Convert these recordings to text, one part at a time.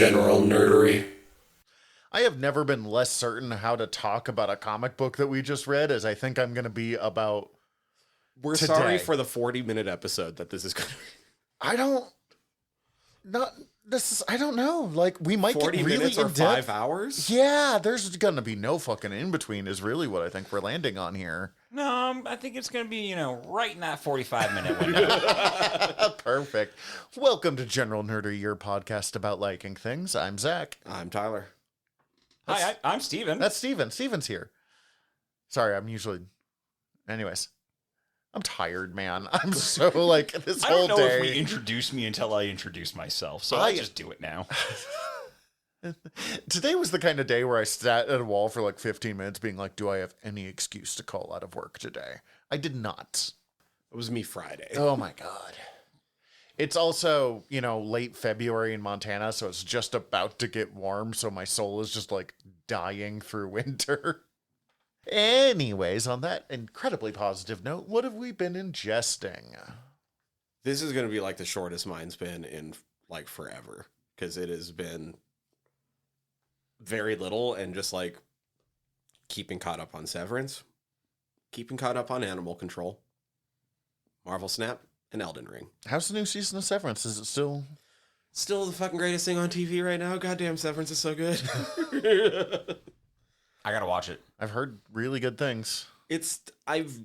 general nerdery. I have never been less certain how to talk about a comic book that we just read as I think I'm going to be about We're today. sorry for the 40-minute episode that this is going to be. I don't know. Like, we might get 40 really minutes or in depth. 5 hours? Yeah, there's going to be no fucking in-between is really what I think we're landing on here. No, I think it's going to be, right in that 45-minute window. Perfect. Welcome to General Nerdery, your podcast about liking things. I'm Zach. I'm Tyler. Hi, I'm Steven. That's Steven. Steven's here. Sorry, Anyways. I'm tired, man. I'm so this I whole don't know day. if we introduce me until I introduce myself, so I'll just do it now. Today was the kind of day where I sat at a wall for 15 minutes being like, do I have any excuse to call out of work today? I did not. It was me Friday. Oh my God. It's also, late February in Montana, so it's just about to get warm, so my soul is just dying through winter. Anyways, on that incredibly positive note, what have we been ingesting? This is going to be the shortest mine's been in forever, because it has been very little and just keeping caught up on Severance, keeping caught up on Animal Control, Marvel Snap, and Elden Ring. How's the new season of Severance? Is it still the fucking greatest thing on TV right now? Goddamn, Severance is so good. I gotta watch it. I've heard really good things. I've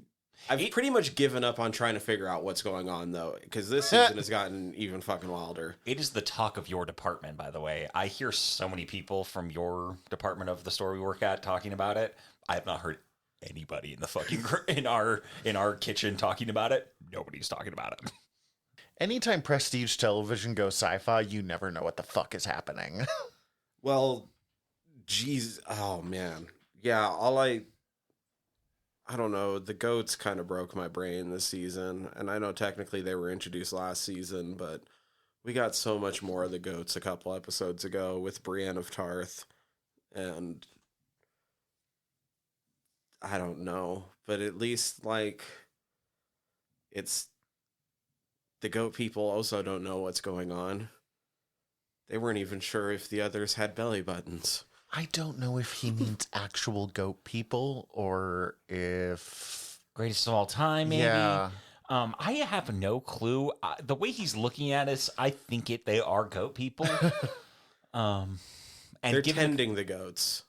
pretty much given up on trying to figure out what's going on, though, because this season has gotten even fucking wilder. It is the talk of your department, by the way. I hear so many people from your department of the store we work at talking about it. I have not heard anybody in the fucking in our kitchen talking about it. Nobody's talking about it. Anytime prestige television goes sci-fi, you never know what the fuck is happening. Well, geez, oh man, yeah. I don't know. The goats kind of broke my brain this season, and I know technically they were introduced last season, but we got so much more of the goats a couple episodes ago with Brienne of Tarth, and I don't know, but at least it's the goat people also don't know what's going on. They weren't even sure if the others had belly buttons. I don't know if he means actual goat people or if... Greatest of all time, maybe? Yeah. I have no clue. The way he's looking at us, I think they are goat people. And they're tending the goats.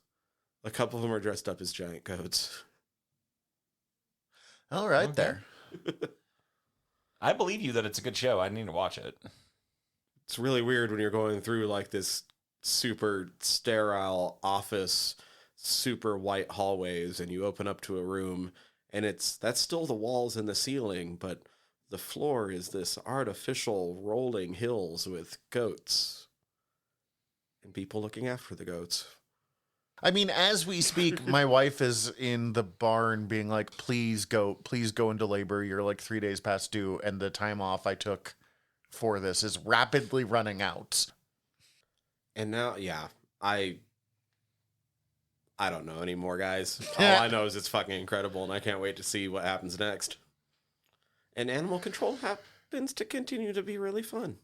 A couple of them are dressed up as giant goats. All right, there. I believe you that it's a good show. I need to watch it. It's really weird when you're going through this super sterile office, super white hallways, and you open up to a room, and that's still the walls and the ceiling, but the floor is this artificial rolling hills with goats and people looking after the goats. I mean, as we speak, my wife is in the barn being like, please go into labor. You're 3 days past due, and the time off I took for this is rapidly running out. And now, yeah, I don't know anymore, guys. All I know is it's fucking incredible, and I can't wait to see what happens next. And Animal Control happens to continue to be really fun.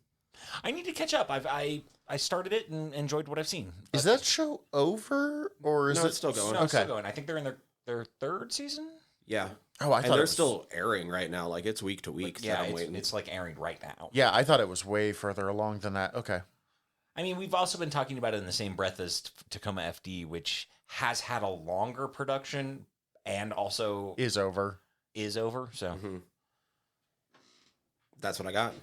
I need to catch up. I started it and enjoyed what I've seen. Is that show over, or is it's still going? No, it's still going. I think they're in their third season. Yeah. Oh, I thought they're still airing right now. It's week to week. Yeah, I'm waiting. it's airing right now. Yeah, I thought it was way further along than that. Okay. I mean, we've also been talking about it in the same breath as Tacoma FD, which has had a longer production and also is over. So That's what I got.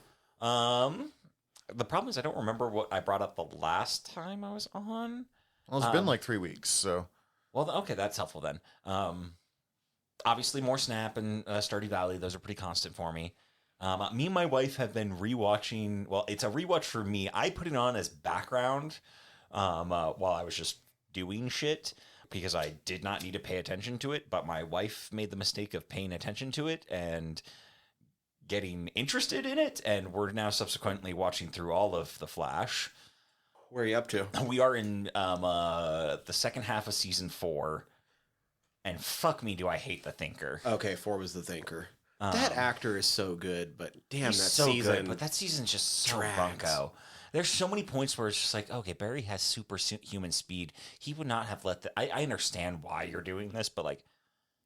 The problem is I don't remember what I brought up the last time I was on. Well, it's been 3 weeks, so. Well, okay, that's helpful then. Obviously, more Snap and Stardew Valley. Those are pretty constant for me. Me and my wife have been rewatching. Well, it's a rewatch for me. I put it on as background while I was just doing shit because I did not need to pay attention to it. But my wife made the mistake of paying attention to it and getting interested in it. And we're now subsequently watching through all of The Flash. Where are you up to? We are in the second half of season 4. And fuck me, do I hate the Thinker. Okay, 4 was the Thinker. That actor is so good, but damn, that so season good, but that season's just so drags. bunko. There's so many points where it's just like, okay, Barry has superhuman speed. He would not have let the. I understand why you're doing this, but like,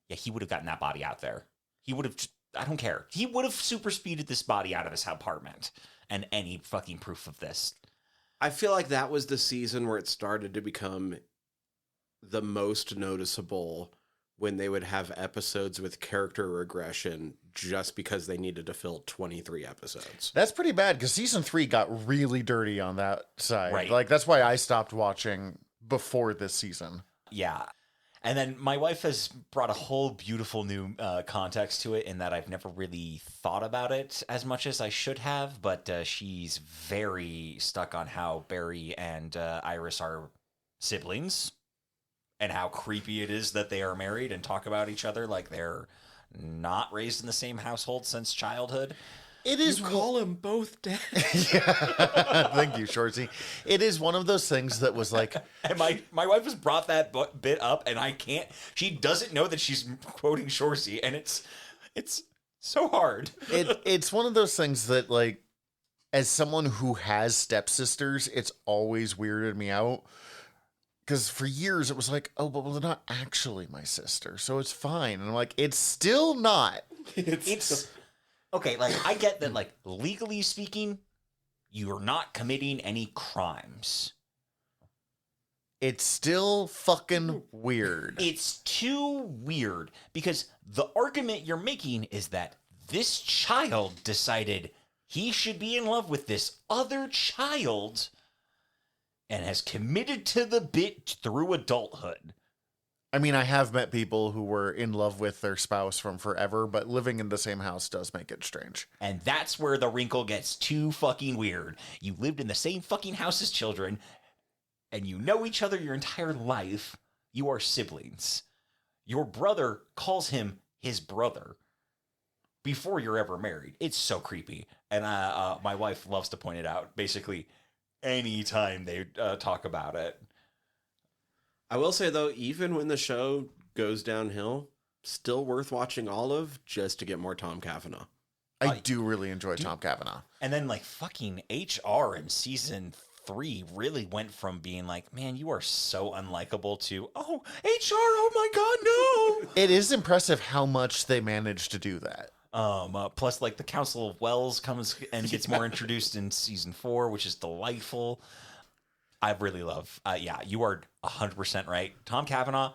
yeah, he would have gotten that body out there. He would have. I don't care. He would have super speeded this body out of his apartment, and any fucking proof of this. I feel like that was the season where it started to become the most noticeable, when they would have episodes with character regression just because they needed to fill 23 episodes. That's pretty bad because season 3 got really dirty on that side. Right. Like, that's why I stopped watching before this season. Yeah. And then my wife has brought a whole beautiful new context to it in that I've never really thought about it as much as I should have, but she's very stuck on how Barry and Iris are siblings and how creepy it is that they are married and talk about each other like they're not raised in the same household since childhood. It is You call them both dad. Yeah. Thank you, Shorzy. It is one of those things that was like, And my wife has brought that bit up, and I can't. She doesn't know that she's quoting Shorzy, and it's so hard. it's one of those things that, like, as someone who has stepsisters, it's always weirded me out. Because for years it was like, oh, but well, they're not actually my sister, so it's fine. And I'm like, it's still not. It's okay. Like, I get that, like, legally speaking, you're not committing any crimes. It's still fucking weird. It's too weird because the argument you're making is that this child decided he should be in love with this other child and has committed to the bit through adulthood. I mean, I have met people who were in love with their spouse from forever, but living in the same house does make it strange. And that's where the wrinkle gets too fucking weird. You lived in the same fucking house as children, and you know each other your entire life. You are siblings. Your brother calls him his brother before you're ever married. It's so creepy. And my wife loves to point it out, basically, anytime they talk about it. I will say, though, even when the show goes downhill, still worth watching all of just to get more Tom Cavanaugh. I do really enjoy Tom Cavanaugh. And then, like, fucking HR in season 3 really went from being like, man, you are so unlikable to, oh, HR, oh my God, no. It is impressive how much they managed to do that. Plus, like, the Council of Wells comes and gets more introduced in season 4, which is delightful. I really love. Yeah, you are 100% right. Tom Cavanaugh,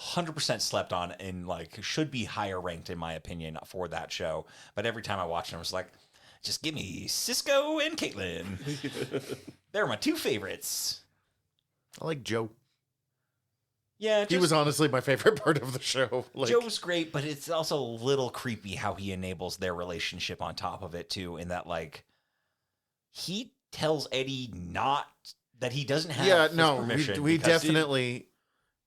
100% slept on and, like, should be higher ranked in my opinion for that show. But every time I watch it, I was like, just give me Cisco and Caitlin. They're my two favorites. I like Joe. Yeah, He was honestly my favorite part of the show. Like, Joe's great, but it's also a little creepy how he enables their relationship on top of it too, in that, like, he tells Eddie not that he doesn't have permission. We definitely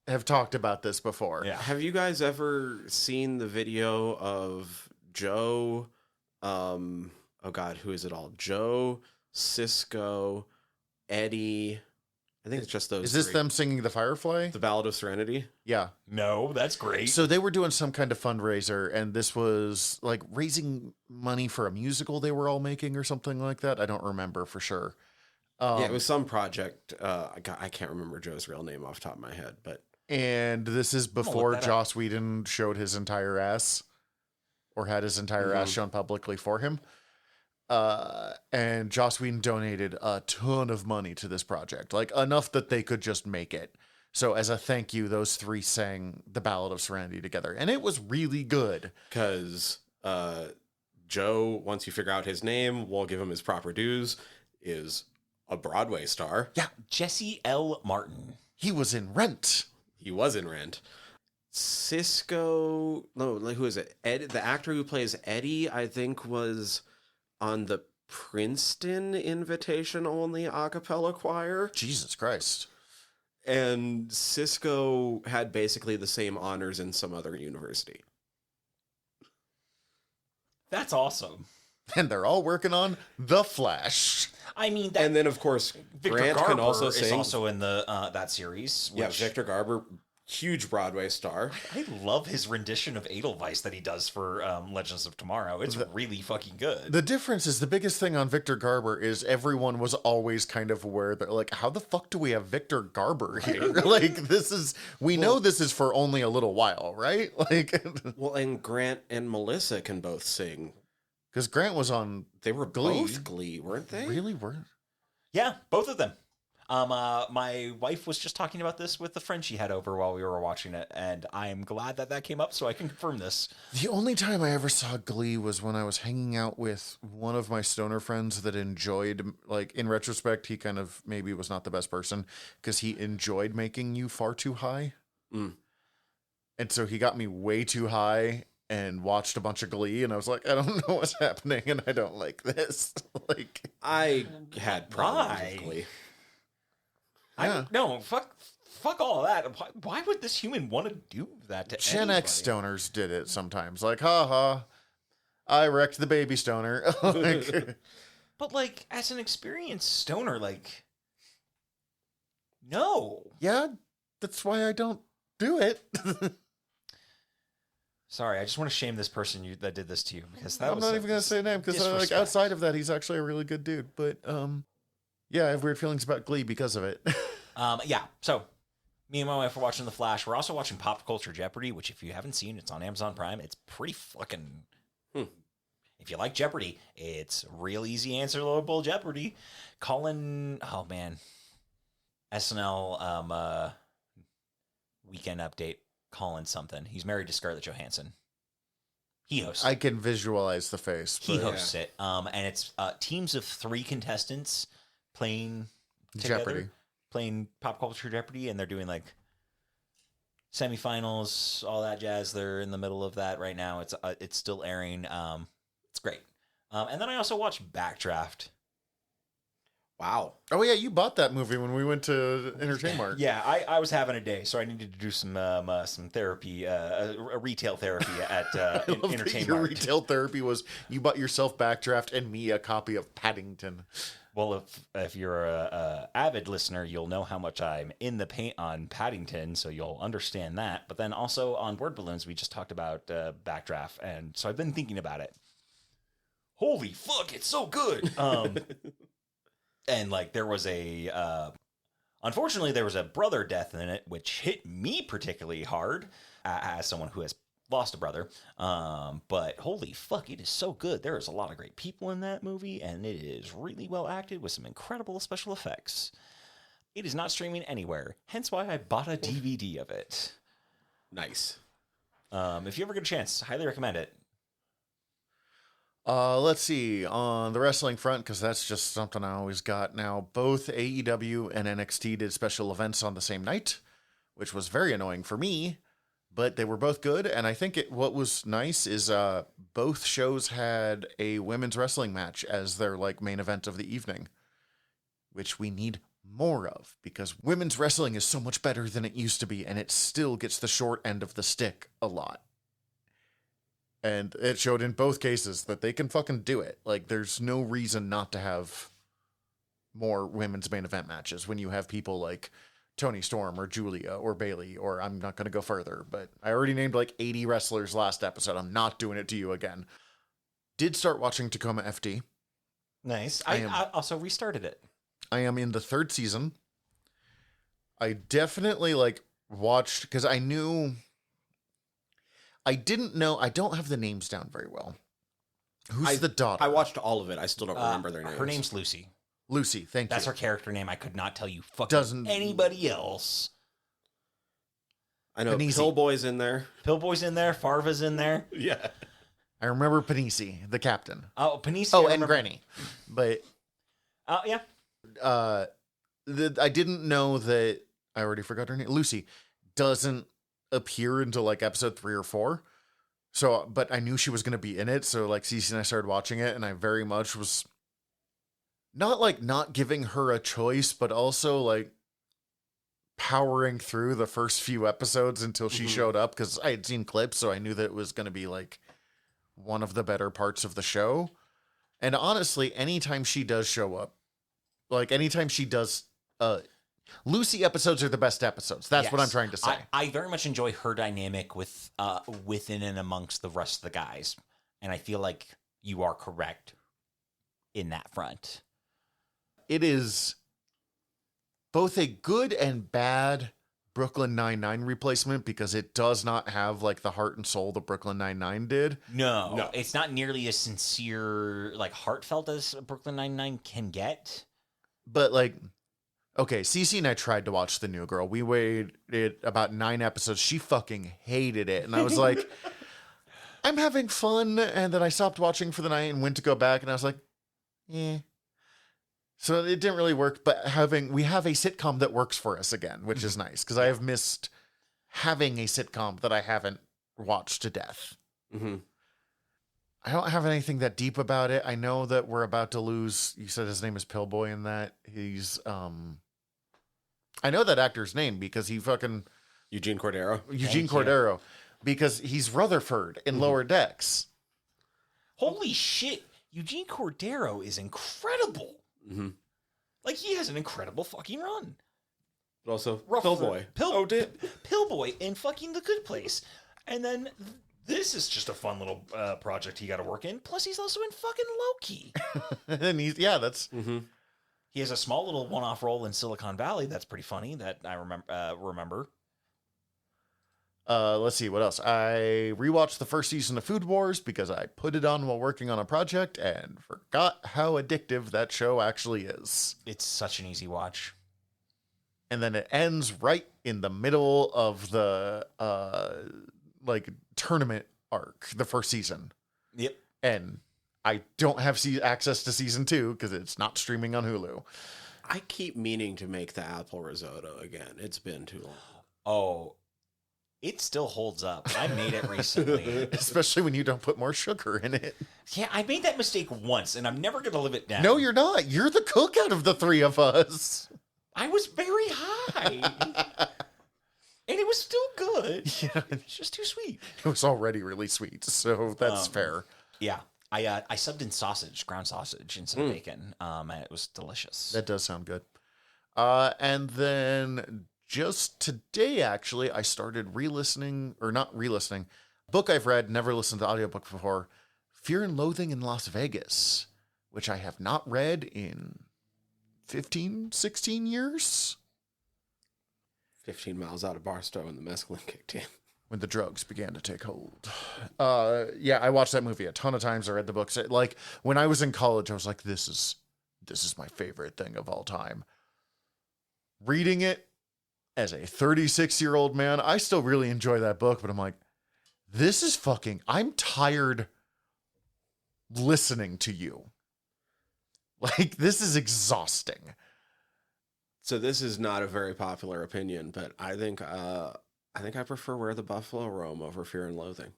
have talked about this before. Yeah. Have you guys ever seen the video of Joe? Oh God, who is it all? Joe, Cisco, Eddie. I think it's just those. Is this three. them singing The Firefly? The Ballad of Serenity? Yeah. No, that's great. So they were doing some kind of fundraiser, and this was like raising money for a musical they were all making or something like that. I don't remember for sure. Yeah, it was some project. I can't remember Joe's real name off the top of my head, but And this is before that up. Joss Whedon showed his entire ass, or had his entire ass shown publicly for him. And Joss Whedon donated a ton of money to this project, like enough that they could just make it. So as a thank you, those three sang The Ballad of Serenity together, and it was really good. because Joe, once you figure out his name, we'll give him his proper dues, is a Broadway star. Yeah, Jesse L. Martin. he was in Rent. He was in Rent. Cisco, no, like, who is it? Ed, the actor who plays Eddie, I think, was on the Princeton invitation only a cappella choir. Jesus Christ. And Cisco had basically the same honors in some other university. That's awesome. And they're all working on The Flash. I mean, that, And then, of course, Victor Grant Garber can also is sing. also in the that series. Yeah, which- Victor Garber, huge Broadway star. I love his rendition of Edelweiss that he does for Legends of Tomorrow. It's really fucking good. The difference is the biggest thing on Victor Garber is everyone was always kind of aware that, like, how the fuck do we have Victor Garber here? Like, we know this is for only a little while, right? Like, Well, and Grant and Melissa can both sing. because Grant was on. They were Glee. both Glee, weren't they? Really were. Yeah, both of them. My wife was just talking about this with the friend she had over while we were watching it, and I'm glad that came up so I can confirm this. The only time I ever saw Glee was when I was hanging out with one of my stoner friends that enjoyed, like, in retrospect, he kind of maybe was not the best person because he enjoyed making you far too high. Mm. And so he got me way too high and watched a bunch of Glee, and I was like, I don't know what's happening, and I don't like this. Like, I had problems Why? with Glee. Yeah. No, fuck all of that. Why would this human want to do that to Gen anybody? X stoners did it sometimes. Like, haha, I wrecked the baby stoner. Like, But, like, as an experienced stoner, like, no. yeah, that's why I don't do it. Sorry, I just want to shame this person that did this to you because that I'm was not even gonna say a name because like disrespect. outside of that, he's actually a really good dude. But yeah, I have weird feelings about Glee because of it. Yeah, so me and my wife were watching The Flash. We're also watching Pop Culture Jeopardy, which if you haven't seen, it's on Amazon Prime. It's pretty fucking... If you like Jeopardy, it's real easy answerable Jeopardy. Colin... Oh, man. SNL weekend update. Colin something. He's married to Scarlett Johansson. He hosts I can visualize the face. He but- hosts it. And it's teams of 3 contestants playing together, Jeopardy. playing Pop Culture Jeopardy, and they're doing like semifinals, all that jazz. They're in the middle of that right now. It's still airing. It's great. And then I also watched Backdraft. Wow. Oh yeah, you bought that movie when we went to Entertain Mart. Yeah, I was having a day, so I needed to do some therapy, a retail therapy at I love that Entertain your Mart. retail therapy was you bought yourself Backdraft and me a copy of Paddington. Well, if you're a avid listener, you'll know how much I'm in the paint on Paddington, so you'll understand that. But then also on Word Balloons, we just talked about Backdraft, and so I've been thinking about it. Holy fuck, it's so good! And like there was unfortunately, there was a brother death in it, which hit me particularly hard as someone who has lost a brother. But holy fuck, it is so good. There is a lot of great people in that movie, and it is really well acted with some incredible special effects. It is not streaming anywhere, hence why I bought a DVD of it. Nice. If you ever get a chance, highly recommend it. Let's see, on the wrestling front, because that's just something I always got now, both AEW and NXT did special events on the same night, which was very annoying for me, but they were both good, and I think what was nice is both shows had a women's wrestling match as their like main event of the evening, which we need more of, because women's wrestling is so much better than it used to be, and it still gets the short end of the stick a lot. And it showed in both cases that they can fucking do it. Like, there's no reason not to have more women's main event matches when you have people like Toni Storm or Julia or Bailey, or I'm not going to go further, but I already named like 80 wrestlers last episode. I'm not doing it to you again. Did start watching Tacoma FD. Nice. I also restarted it. I am in the 3rd season. I definitely like watched, because I didn't know. I don't have the names down very well. Who's the daughter? I watched all of it. I still don't remember their names. Her name's Lucy. Lucy. Thank That's you. her character name. I could not tell you fucking Doesn't- anybody else. I know Panisi. Pillboy's in there. Pillboy's in there. Farva's in there. Yeah. I remember Panisi, the captain. Oh, Panisi. Oh, I and remember. Granny. But Yeah. I didn't know that. I already forgot her name. Lucy doesn't appear until like episode 3 or 4. So, but I knew she was going to be in it. So like Cece and I started watching it, and I very much was not like not giving her a choice, but also like powering through the first few episodes until she showed up, because I had seen clips, so I knew that it was going to be like one of the better parts of the show. And honestly, anytime she does show up, like anytime she does Lucy episodes are the best episodes. That's what I'm Yes. trying to say. I very much enjoy her dynamic with within and amongst the rest of the guys, and I feel like you are correct in that front. It is both a good and bad Brooklyn Nine-Nine replacement because it does not have like the heart and soul that Brooklyn Nine-Nine did. No, it's not nearly as sincere, like heartfelt as Brooklyn Nine-Nine can get. But like, okay, Cece and I tried to watch The New Girl. We waited about 9 episodes. She fucking hated it. And I was like, I'm having fun. And then I stopped watching for the night and went to go back. And I was like, eh. So it didn't really work. But we have a sitcom that works for us again, which is nice. Because I have missed having a sitcom that I haven't watched to death. Mm-hmm. I don't have anything that deep about it. I know that we're about to lose. You said his name is Pillboy in that. He's, I know that actor's name because he fucking... Eugene Cordero. Eugene Cordero. Because he's Rutherford in Lower Decks. Holy shit, Eugene Cordero is incredible. Mm-hmm. Like, he has an incredible fucking run. But also, Pillboy. Pillboy. Pillboy in fucking The Good Place. And then this is just a fun little project he got to work in. Plus, he's also in fucking Loki. And he's, yeah, that's... Mm-hmm. He has a small little one-off role in Silicon Valley. That's pretty funny that I remember. Let's see, what else? I rewatched the first season of Food Wars because I put it on while working on a project and forgot how addictive that show actually is. It's such an easy watch. And then it ends right in the middle of the like tournament arc, the first season. Yep. And I don't have access to season 2 because it's not streaming on Hulu. I keep meaning to make the apple risotto again. It's been too long. Oh, it still holds up. I made it recently. Especially when you don't put more sugar in it. Yeah, I made that mistake once, and I'm never going to live it down. No, you're not. You're the cook out of the 3 of us. I was very high. And it was still good. Yeah. It's just too sweet. It was already really sweet, so that's fair. Yeah. I subbed in sausage, ground sausage, instead of bacon. And it was delicious. That does sound good. And then just today, actually, I started re-listening, or not re-listening, book I've read, never listened to the audiobook before, Fear and Loathing in Las Vegas, which I have not read in 15, 16 years. 15 miles out of Barstow when the mescaline kicked in. When the drugs began to take hold. Yeah, I watched that movie a ton of times. I read the books. Like, when I was in college, I was like, this is my favorite thing of all time. Reading it as a 36-year-old man, I still really enjoy that book, but I'm like, I'm tired listening to you. Like, this is exhausting. So this is not a very popular opinion, but I think I prefer Where the Buffalo Roam over Fear and Loathing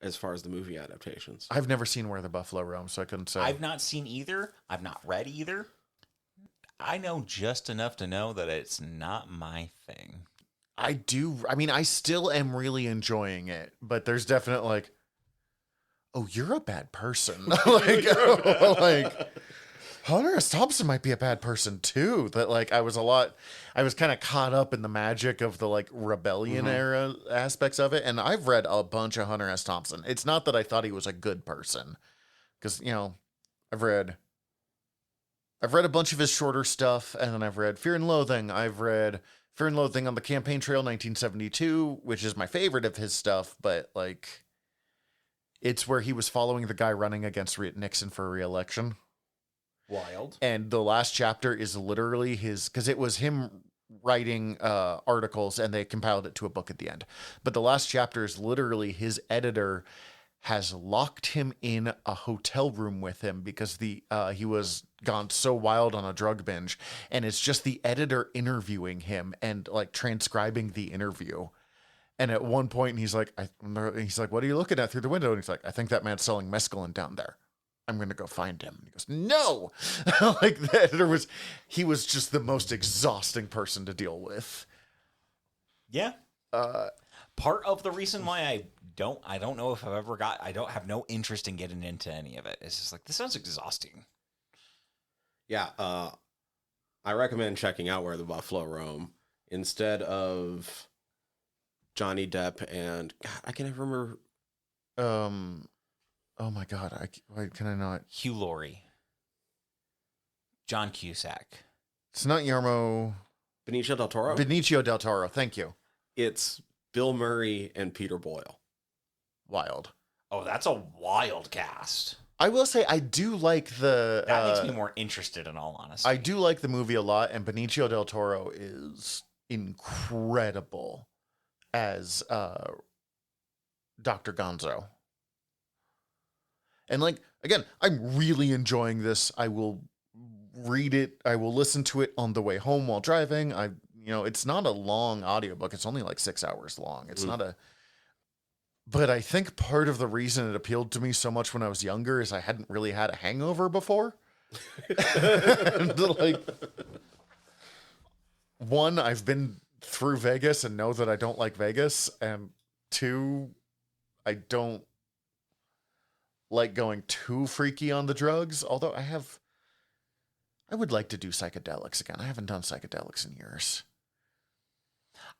as far as the movie adaptations. I've never seen Where the Buffalo Roam, so I couldn't say. I've not seen either. I've not read either. I know just enough to know that it's not my thing. I still am really enjoying it, but there's definitely like, oh, you're a bad person. like Hunter S. Thompson might be a bad person too. That like I was kind of caught up in the magic of the like rebellion era aspects of it. And I've read a bunch of Hunter S. Thompson. It's not that I thought he was a good person, because I've read a bunch of his shorter stuff, and then I've read Fear and Loathing. I've read Fear and Loathing on the Campaign Trail 1972, which is my favorite of his stuff, but like it's where he was following the guy running against Nixon for re-election. Wild. And the last chapter is literally because it was him writing articles and they compiled it to a book at the end. But the last chapter is literally his editor has locked him in a hotel room with him because he was gone so wild on a drug binge, and it's just the editor interviewing him and like transcribing the interview. And at one point he's like, what are you looking at through the window? And he's like, I think that man's selling mescaline down there. I'm going to go find him. And he goes, no. Like the editor was just the most exhausting person to deal with. Yeah. Part of the reason why I don't know if I don't have no interest in getting into any of it. It's just like, this sounds exhausting. Yeah. I recommend checking out Where the Buffalo Roam instead of Johnny Depp and God, I can never remember. Oh my God, why can I not? Hugh Laurie. John Cusack. It's not Yarmo. Benicio del Toro. Benicio del Toro. Thank you. It's Bill Murray and Peter Boyle. Wild. Oh, that's a wild cast. I will say I do like the. That makes me more interested, in all honesty. I do like the movie a lot, and Benicio del Toro is incredible as Dr. Gonzo. And like again, I'm really enjoying this. I will read it. I will listen to it on the way home while driving. It's not a long audiobook. It's only like 6 hours long. It's not a. But I think part of the reason it appealed to me so much when I was younger is I hadn't really had a hangover before. Like, one, I've been through Vegas and know that I don't like Vegas. And two, I don't like going too freaky on the drugs. Although I would like to do psychedelics again. I haven't done psychedelics in years.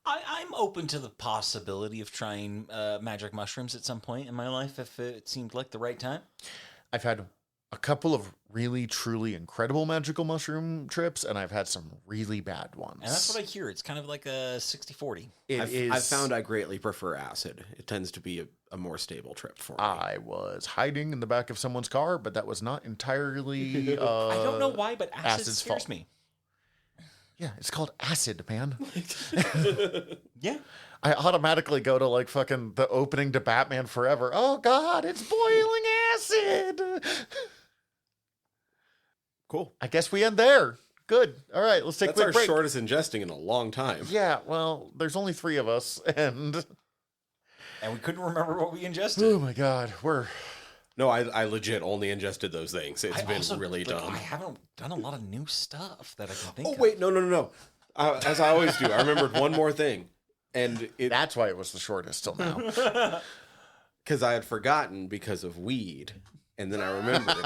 I'm open to the possibility of trying magic mushrooms at some point in my life if it seemed like the right time. I've had a couple of really, truly incredible magical mushroom trips, and I've had some really bad ones. And that's what I hear. It's kind of like a 60-40. I've found I greatly prefer acid. It tends to be a more stable trip for me. I was hiding in the back of someone's car, but that was not entirely I don't know why, but acid acid's scares fault. me. Yeah, it's called acid, man. Yeah. I automatically go to like fucking the opening to Batman Forever. Oh God, it's boiling acid. Cool. I guess we end there. Good. All right, let's take That's a quick our break. shortest ingesting in a long time. Yeah, well, there's only 3 of us, and And we couldn't remember what we ingested. oh my God, No, I legit only ingested those things. It's been really dumb. I haven't done a lot of new stuff that I can think Oh, of. wait, no. As I always do, I remembered one more thing. And that's why it was the shortest till now. because I had forgotten because of weed. And then I remembered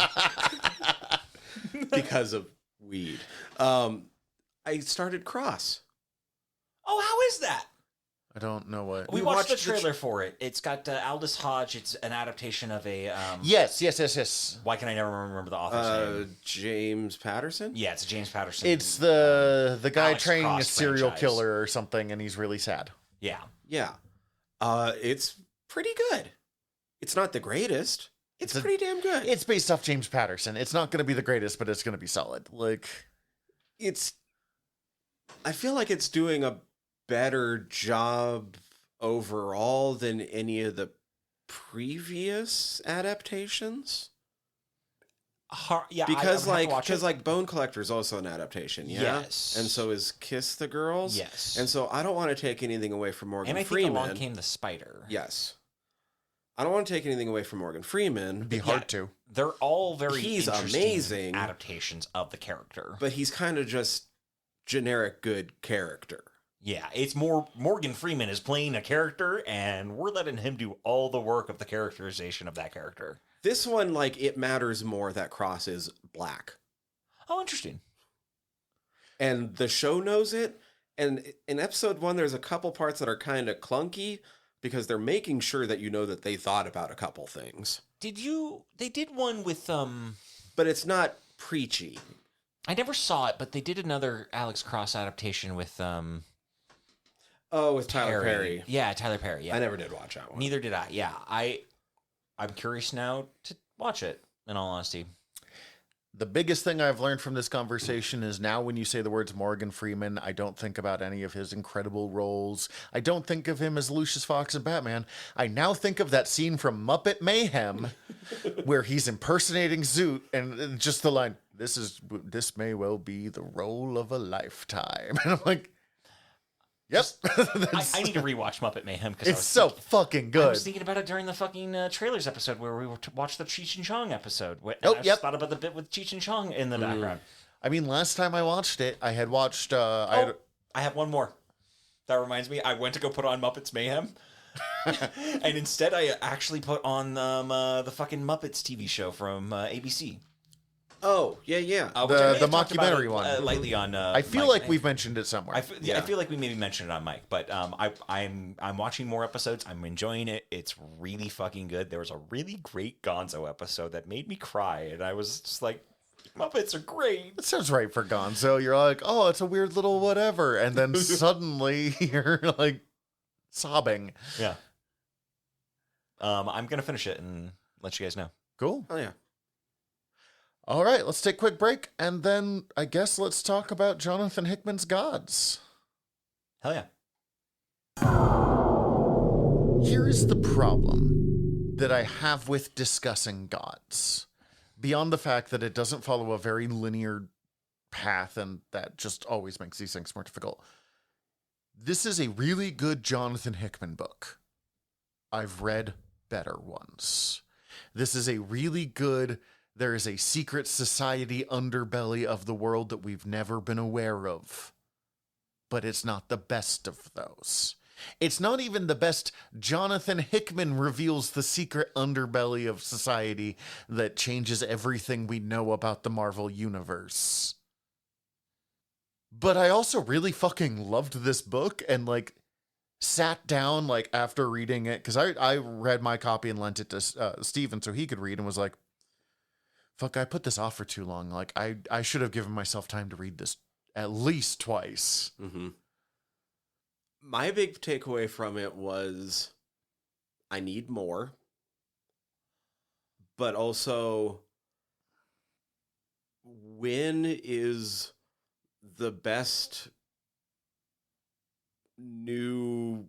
because of weed. I started Cross. Oh, how is that? I don't know what. We watched the trailer for it. It's got Aldous Hodge. It's an adaptation of a... Yes. Why can I never remember the author's name? James Patterson? Yeah, it's James Patterson. It's the guy Alex training Cross a serial franchise. killer or something, and he's really sad. Yeah. Yeah. It's pretty good. It's not the greatest. It's pretty damn good. It's based off James Patterson. It's not going to be the greatest, but it's going to be solid. Like, I feel like it's doing a better job overall than any of the previous adaptations. Yeah, Because I would have to watch it. Bone Collector is also an adaptation, yeah. Yes. And so is Kiss the Girls. Yes. And so I don't want to take anything away from Morgan And I think Freeman. Along Came the Spider. Yes. I don't want to take anything away from Morgan Freeman. it'd be hard to. They're all very He's interesting amazing. adaptations of the character. But he's kind of just generic good character. Yeah, it's more Morgan Freeman is playing a character, and we're letting him do all the work of the characterization of that character. This one, like, it matters more that Cross is black. Oh, interesting. And the show knows it. And in episode 1, there's a couple parts that are kind of clunky because they're making sure that you know that they thought about a couple things. They did one with, But it's not preachy. I never saw it, but they did another Alex Cross adaptation with, Oh, with Tyler Perry. Yeah, Tyler Perry, yeah. I never did watch that one. Neither did I, yeah. I'm curious now to watch it, in all honesty. The biggest thing I've learned from this conversation is now when you say the words Morgan Freeman, I don't think about any of his incredible roles. I don't think of him as Lucius Fox and Batman. I now think of that scene from Muppet Mayhem where he's impersonating Zoot and just the line, this may well be the role of a lifetime. And I'm like, yep. I need to rewatch Muppet Mayhem because It's so fucking good. I was thinking about it during the fucking trailers episode where we watched the Cheech and Chong episode. And Oh, I just yep. thought about the bit with Cheech and Chong in the background. I mean, last time I watched it, I had watched... I have one more. That reminds me, I went to go put on Muppets Mayhem. And instead I actually put on the fucking Muppets TV show from ABC. Oh, yeah. Which I may The have talked about mockumentary it, one. lightly on. I feel Mike. like we've mentioned it somewhere. I feel like we maybe mentioned it on Mike, but I'm watching more episodes. I'm enjoying it. It's really fucking good. There was a really great Gonzo episode that made me cry, and I was just like, Muppets are great. That sounds right for Gonzo. You're like, oh, it's a weird little whatever, and then suddenly you're like sobbing. Yeah. I'm gonna finish it and let you guys know. Cool. Oh, yeah. All right, let's take a quick break, and then I guess let's talk about Jonathan Hickman's Gods. Hell yeah. Here is the problem that I have with discussing Gods. Beyond the fact that it doesn't follow a very linear path, and that just always makes these things more difficult. This is a really good Jonathan Hickman book. I've read better ones. This is a really good, there is a secret society underbelly of the world that we've never been aware of. But it's not the best of those. It's not even the best Jonathan Hickman reveals the secret underbelly of society that changes everything we know about the Marvel Universe. But I also really fucking loved this book and, like, sat down, like, after reading it, because I read my copy and lent it to Steven so he could read, and was like, fuck, I put this off for too long. Like, I should have given myself time to read this at least twice. Mm-hmm. My big takeaway from it was I need more, but also when is the best new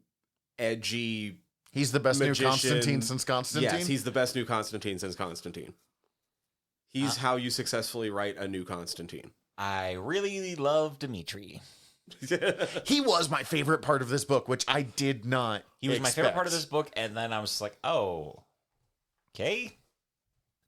edgy He's the best magician. new Constantine since Constantine? Yes, he's the best new Constantine since Constantine. He's how you successfully write a new Constantine. I really love Dimitri. He was my favorite part of this book, which I did not He was my favorite expect. part of this book, and then I was like, oh, okay.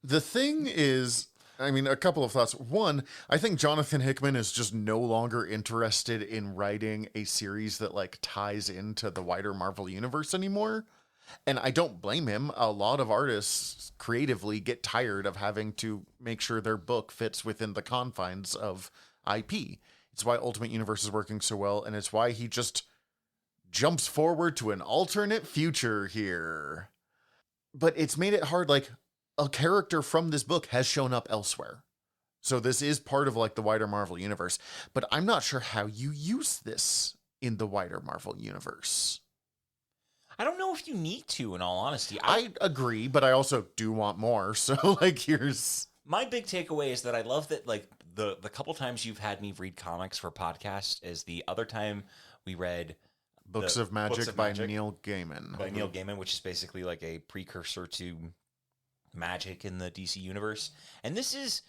The thing is, I mean, a couple of thoughts. One, I think Jonathan Hickman is just no longer interested in writing a series that, like, ties into the wider Marvel Universe anymore. And I don't blame him. A lot of artists creatively get tired of having to make sure their book fits within the confines of IP. It's why Ultimate Universe is working so well, and it's why he just jumps forward to an alternate future here. But it's made it hard, like, a character from this book has shown up elsewhere. So this is part of, like, the wider Marvel Universe. But I'm not sure how you use this in the wider Marvel Universe. I don't know if you need to, in all honesty. I agree, but I also do want more. So, like, here's... My big takeaway is that I love that, like, the couple times you've had me read comics for podcasts is the other time we read Books of Magic by Neil Gaiman. By Neil Gaiman, which is basically like a precursor to Magic in the DC universe. And this is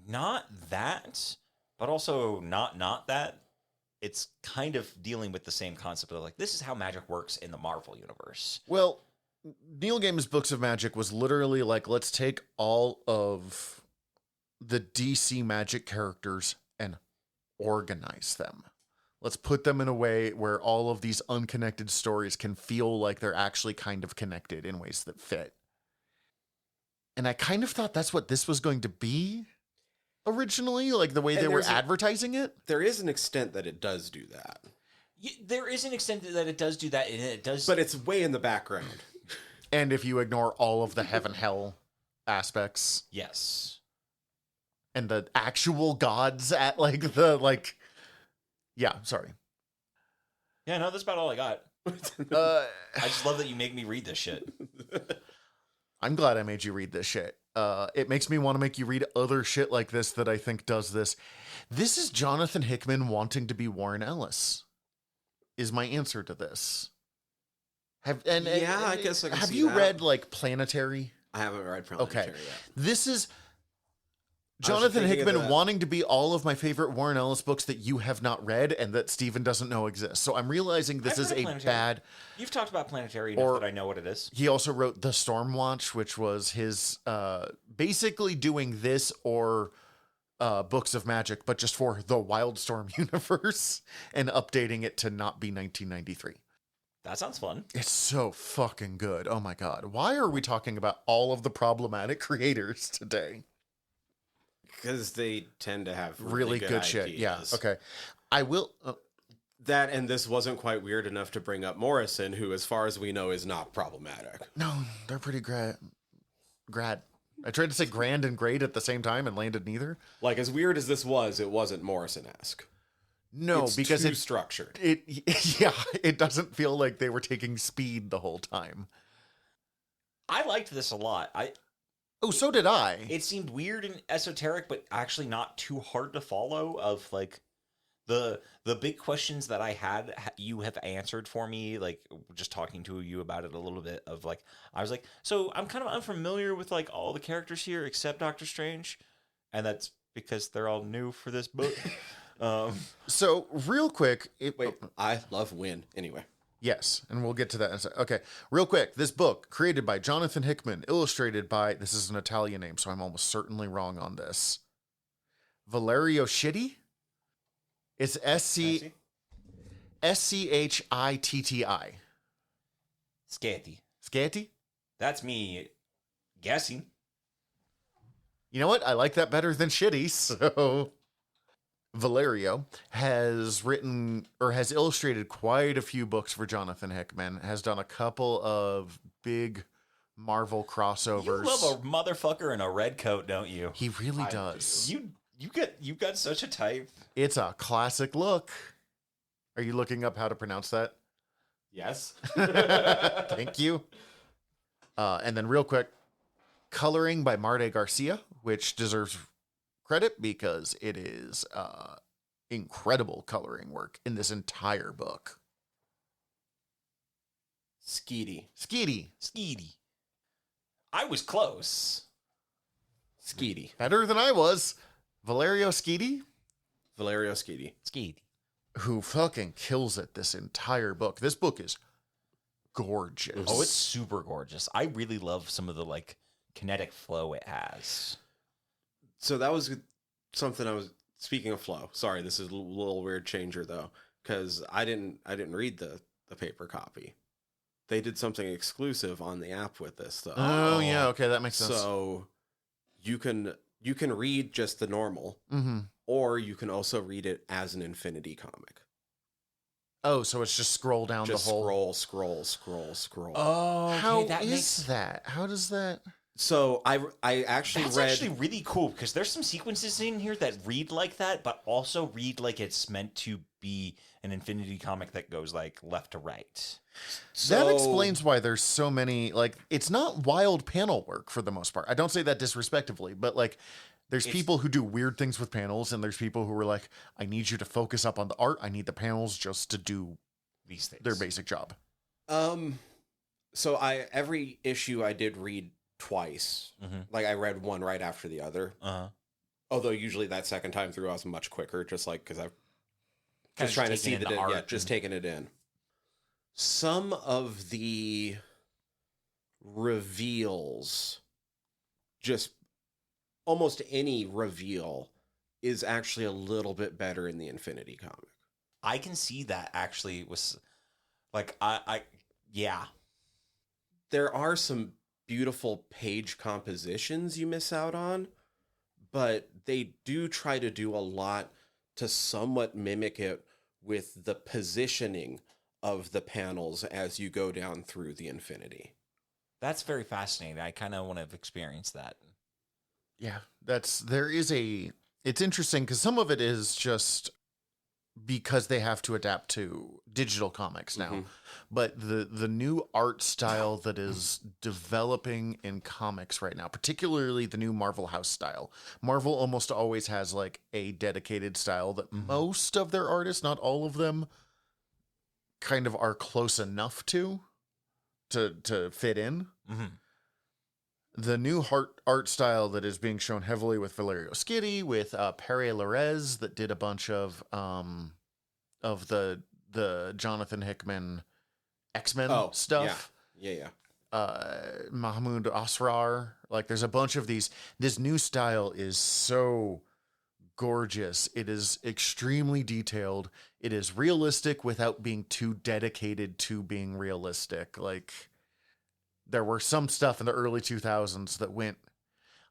not that, but also not that. It's kind of dealing with the same concept of, like, this is how magic works in the Marvel universe. Well, Neil Gaiman's Books of Magic was literally like, let's take all of the DC Magic characters and organize them. Let's put them in a way where all of these unconnected stories can feel like they're actually kind of connected in ways that fit. And I kind of thought that's what this was going to be originally, like the way they were advertising it. There is an extent that it does do that. There is an extent that it does do that, and it does... But it's way in the background. And if you ignore all of the heaven-hell aspects. Yes. And the actual gods at, like, the, like... Yeah, sorry. Yeah, no, that's about all I got. I just love that you make me read this shit. I'm glad I made you read this shit. It makes me want to make you read other shit like this that I think does this. This is Jonathan Hickman wanting to be Warren Ellis, is my answer to this. I guess I can have see you that. read, like, Planetary? I haven't read Planetary yet. This is Jonathan Hickman wanting to be all of my favorite Warren Ellis books that you have not read and that Steven doesn't know exist. So I'm realizing this is a bad... You've talked about Planetary enough that I know what it is. He also wrote The Stormwatch, which was his basically doing this or Books of Magic, but just for the Wildstorm universe and updating it to not be 1993. That sounds fun. It's so fucking good. Oh my God. Why are we talking about all of the problematic creators today? Because they tend to have really good shit. Yeah. ideas. Okay. I will. That and this wasn't quite weird enough to bring up Morrison, who, as far as we know, is not problematic. No, they're pretty grad. I tried to say grand and great at the same time and landed neither. Like, as weird as this was, it wasn't Morrison-esque. No, It's because too it's structured. yeah, it doesn't feel like they were taking speed the whole time. I liked this a lot. Oh, so did I. It seemed weird and esoteric, but actually not too hard to follow. Of like the big questions that I had, you have answered for me. Like just talking to you about it a little bit. Of like, I was like, so I'm kind of unfamiliar with like all the characters here except Doctor Strange, and that's because they're all new for this book. So real quick, Wait, I love Win. Anyway. yes, and we'll get to that in a second. Okay, real quick, this book created by Jonathan Hickman, illustrated by, this is an Italian name, so I'm almost certainly wrong on this, Valerio Schitti. It's Schitti. Scatty. Scatti? That's me guessing. You know what? I like that better than shitty. So Valerio has written or has illustrated quite a few books for Jonathan Hickman, has done a couple of big Marvel crossovers. You love a motherfucker in a red coat, don't you? He really does. You got such a type. It's a classic look. Are you looking up how to pronounce that? Yes. Thank you. And then real quick, coloring by Marte Garcia, which deserves credit because it is incredible coloring work in this entire book. Skeety. Skeety. I was close. Skeety. Better than I was. Valerio Skeety, Valerio Skeety. Skeety. who fucking kills it this entire book. This book is gorgeous. Oh, it's super gorgeous. I really love some of the like kinetic flow it has. So that was something I was speaking of flow. Sorry, this is a little weird changer though, because I didn't read the paper copy. They did something exclusive on the app with this though. Oh yeah, okay, that makes sense. So you can read just the normal, Mm-hmm. or you can also read it as an Infinity comic. Oh, so it's just scroll down Just the whole. scroll. Oh, okay, How that is makes that? How does that? So I actually That's read. actually really cool because there's some sequences in here that read like that, but also read like it's meant to be an Infinity comic that goes like left to right. That explains why there's so many, like, it's not wild panel work for the most part. I don't say that disrespectively, but like, there's people who do weird things with panels, and there's people who are like, I need you to focus up on the art. I need the panels just to do These things. their basic job. So every issue I did read twice. Mm-hmm. Like I read one right after the other. Uh-huh. Although usually that second time through I was much quicker, just like because I've Kinda just trying to taking see in the the art yeah, just and- taking it in. Some of the reveals, just almost any reveal, is actually a little bit better in the Infinity comic. I can see that actually was like yeah. There are some beautiful page compositions you miss out on, but they do try to do a lot to somewhat mimic it with the positioning of the panels as you go down through the Infinity. That's very fascinating. I kind of want to experience that. Yeah, it's interesting because some of it is just because they have to adapt to digital comics now. Mhm. But the new art style that is developing in comics right now, particularly the new Marvel House style. Marvel almost always has like a dedicated style that most of their artists, not all of them, kind of are close enough to fit in. Mm-hmm. The new art style that is being shown heavily with Valerio Schitti, with Pere Larez, that did a bunch of the Jonathan Hickman X-Men stuff. Yeah. Mahmoud Asrar. Like, there's a bunch of these. This new style is so gorgeous. It is extremely detailed. It is realistic without being too dedicated to being realistic. Like, there were some stuff in the early 2000s that went,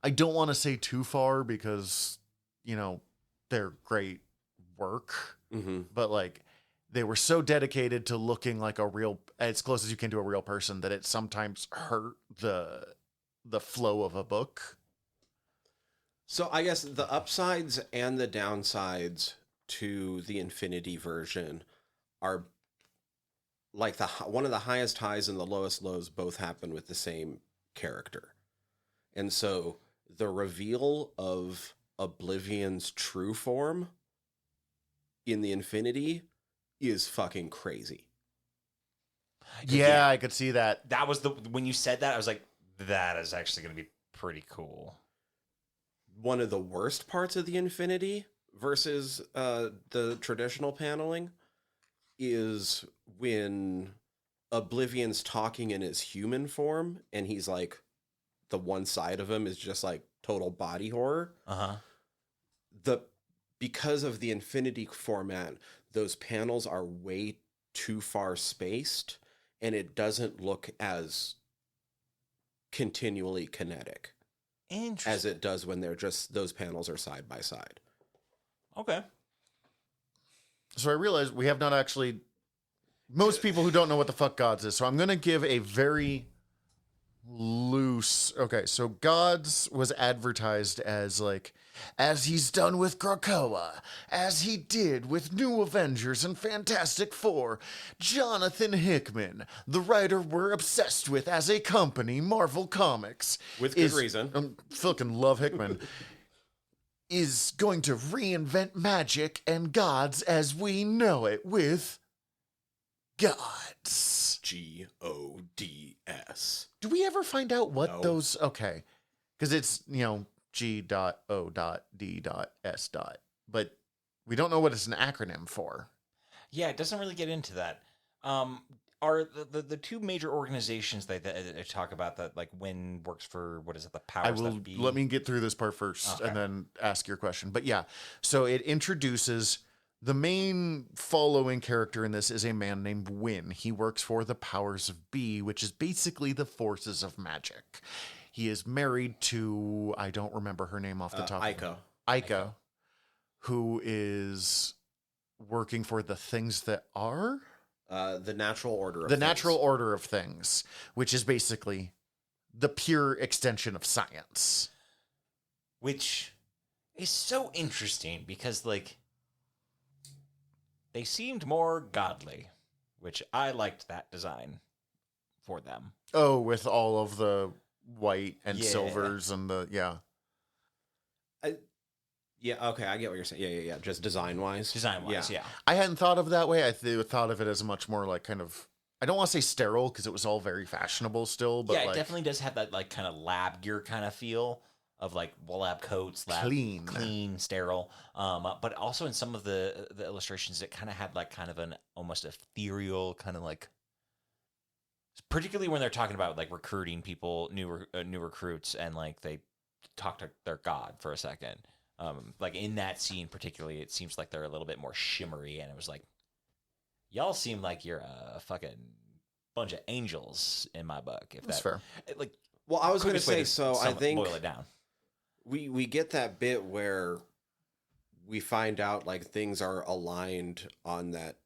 I don't want to say too far because their great work, Mm-hmm. but like they were so dedicated to looking like as close as you can to a real person that it sometimes hurt the flow of a book. So I guess the upsides and the downsides to the Infinity version are like one of the highest highs and the lowest lows both happen with the same character. And so the reveal of Oblivion's true form in the Infinity is fucking crazy. Yeah, I could see that. That was when you said that, I was like, that is actually going to be pretty cool. One of the worst parts of the Infinity versus the traditional paneling is when Oblivion's talking in his human form and he's like, the one side of him is just like total body horror. Because of the Infinity format, those panels are way too far spaced and it doesn't look as continually kinetic as it does when they're just, those panels are side by side. Okay. So I realized we have not actually, most people who don't know what the fuck G.O.D.S is, so I'm going to give a very loose, okay, so G.O.D.S was advertised as like, as he's done with Krakoa, as he did with New Avengers and Fantastic Four, Jonathan Hickman, the writer we're obsessed with as a company, Marvel Comics. With good reason. Fucking love Hickman. Is going to reinvent magic and gods as we know it with G.O.D.S. G.O.D.S. Do we ever find out what No. those... Okay. Because it's, G.O.D.S. But we don't know what it's an acronym for. Yeah, it doesn't really get into that. Are the two major organizations that talk about that, like when works for, what is it, the powers that be? Let me get through this part first and then ask your question. But yeah, so it introduces... The main following character in this is a man named Wynn. He works for the powers of B, which is basically the forces of magic. He is married to, I don't remember her name off the top. Ica, who is working for the things that are? The natural order of the things. natural order of things, which is basically the pure extension of science. Which is so interesting because, like, they seemed more godly, which I liked that design for them. Oh, with all of the white and Yeah. silvers and the, yeah. Yeah, okay, I get what you're saying. Yeah. Just design-wise. Design-wise, yeah. I hadn't thought of it that way. I thought of it as much more like kind of, I don't want to say sterile because it was all very fashionable still, but Yeah, it like definitely does have that, like, kind of lab gear kind of feel of, like, lab coats, clean, sterile. But also in some of the illustrations, it kind of had, like, kind of an almost ethereal kind of, like, particularly when they're talking about, like, recruiting people, new recruits, and, like, they talk to their god for a second. Like, in that scene particularly, it seems like they're a little bit more shimmery, and it was like, y'all seem like you're a fucking bunch of angels in my book. If that's fair. Like, well, I was going to quickest way say, so I think boil it down. we get that bit where we find out like things are aligned on that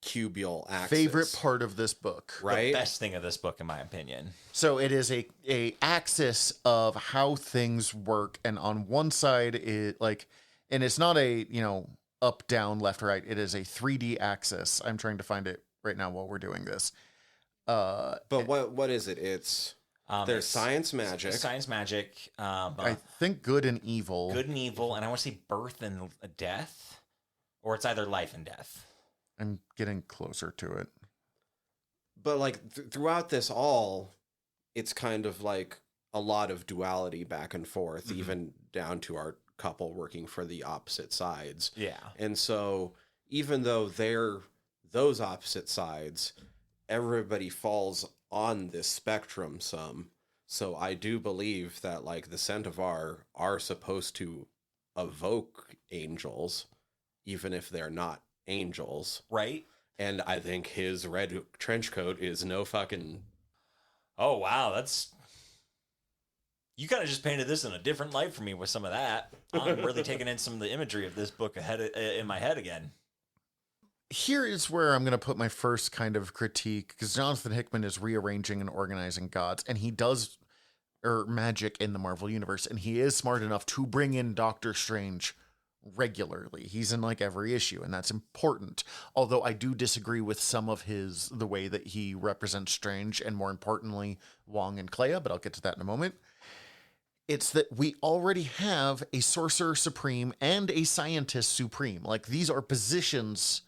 cubial axis. Favorite part of this book. Right? The best thing of this book, in my opinion. So it is a axis of how things work, and on one side it like, and it's not a up, down, left, right. It is a 3D axis. I'm trying to find it right now while we're doing this. But what is it? It's there's science magic. Science magic. I think good and evil. Good and evil, and I want to say birth and death, or it's either life and death. I'm getting closer to it. But like throughout this all, it's kind of like a lot of duality back and forth, even down to our couple working for the opposite sides. Yeah. And so even though they're those opposite sides, everybody falls on this spectrum some. So I do believe that like the Centaur are supposed to evoke angels, even if they're not angels. Right? And I think his red trench coat is no fucking... Oh, wow. That's... You kind of just painted this in a different light for me with some of that. I'm really taking in some of the imagery of this book in my head again. Here is where I'm going to put my first kind of critique, because Jonathan Hickman is rearranging and organizing gods, and he does magic in the Marvel Universe, and he is smart enough to bring in Doctor Strange regularly. He's in like every issue, and that's important. Although I do disagree with some of the way that he represents Strange, and more importantly, Wong and Clea, but I'll get to that in a moment. It's that we already have a Sorcerer Supreme and a Scientist Supreme. Like, these are positions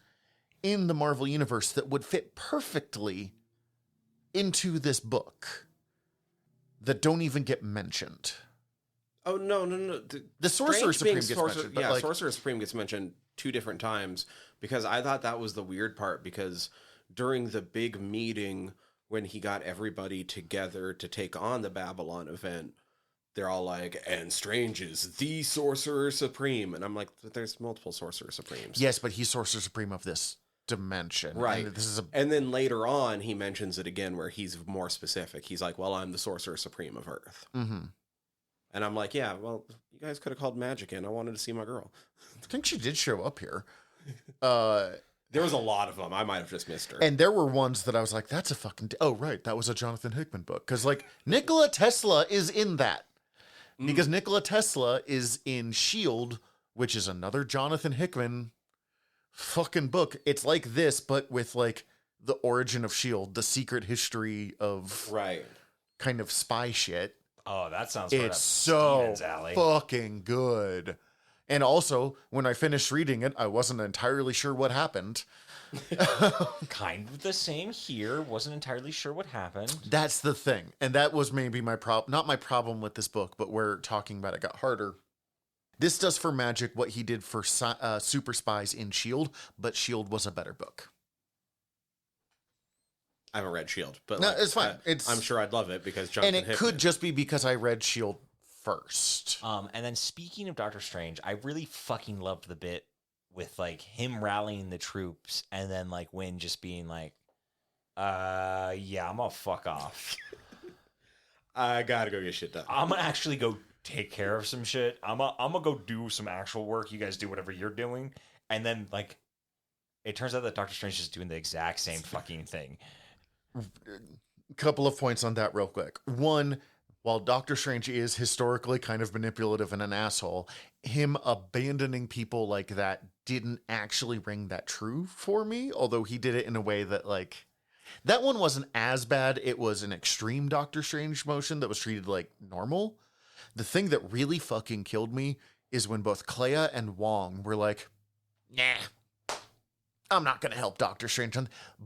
in the Marvel Universe that would fit perfectly into this book that don't even get mentioned. Oh, no. The Sorcerer Supreme gets mentioned. Yeah, Sorcerer Supreme gets mentioned 2 different times, because I thought that was the weird part, because during the big meeting when he got everybody together to take on the Babylon event, they're all like, and Strange is the Sorcerer Supreme. And I'm like, there's multiple Sorcerer Supremes. Yes, but he's Sorcerer Supreme of this dimension. Right. And and then later on, he mentions it again where he's more specific. He's like, well, I'm the Sorcerer Supreme of Earth. Mm-hmm. And I'm like, yeah, well, you guys could have called Magic in. I wanted to see my girl. I think she did show up here. There was a lot of them. I might have just missed her. And there were ones that I was like, that's a fucking... Oh, right. That was a Jonathan Hickman book. Because, like, Nikola Tesla is in that. Because Nikola Tesla is in S.H.I.E.L.D., which is another Jonathan Hickman fucking book. It's like this, but with, like, the origin of S.H.I.E.L.D., the secret history of kind of spy shit. Oh, that sounds It's so fucking good. And also, when I finished reading it, I wasn't entirely sure what happened. Kind of the same here. Wasn't entirely sure what happened. That's the thing. And that was maybe my problem. Not my problem with this book, but where talking about it got harder. This does for Magic what he did for Super Spies in S.H.I.E.L.D., but S.H.I.E.L.D. was a better book. I haven't read S.H.I.E.L.D., but no, it's fine. I'm sure I'd love it because Jonathan Hickman. Could just be because I read S.H.I.E.L.D. first. And then speaking of Doctor Strange, I really fucking loved the bit with like him rallying the troops and then like Wynn just being like, yeah, I'm gonna fuck off. I gotta go get shit done. I'm gonna actually go take care of some shit. I'm gonna go do some actual work. You guys do whatever you're doing. And then like, it turns out that Doctor Strange is doing the exact same fucking thing. Couple of points on that real quick. One, while Doctor Strange is historically kind of manipulative and an asshole, him abandoning people like that didn't actually ring that true for me, although he did it in a way that, like, that one wasn't as bad. It was an extreme Doctor Strange motion that was treated like normal. The thing that really fucking killed me is when both Clea and Wong were like, nah, I'm not gonna help Doctor Strange.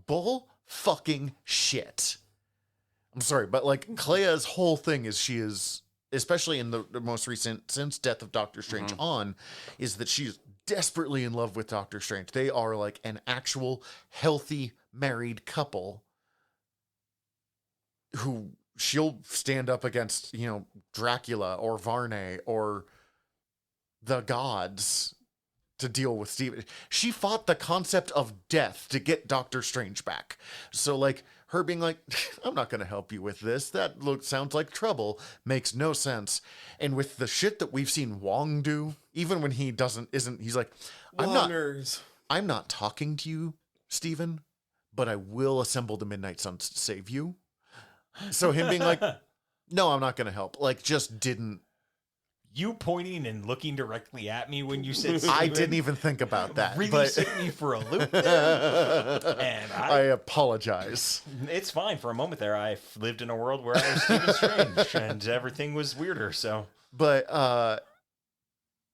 Bull fucking shit. I'm sorry, but like Clea's whole thing is she is, especially in the most recent, since Death of Doctor Strange on, is that she's desperately in love with Doctor Strange. They are like an actual healthy married couple who she'll stand up against, you know, Dracula or Varney or the gods to deal with Stephen. She fought the concept of death to get Doctor Strange back. So like her being like, I'm not going to help you with this. That sounds like trouble. Makes no sense. And with the shit that we've seen Wong do, even when he he's like, I'm not talking to you, Stephen, but I will assemble the Midnight Suns to save you. So him being like, no, I'm not going to help. Like, just didn't. You pointing and looking directly at me when you said Steven, I didn't even think about that. Really but... set me for a loop there. And I apologize. It's fine. For a moment there, I lived in a world where I was Stephen Strange and everything was weirder. So, but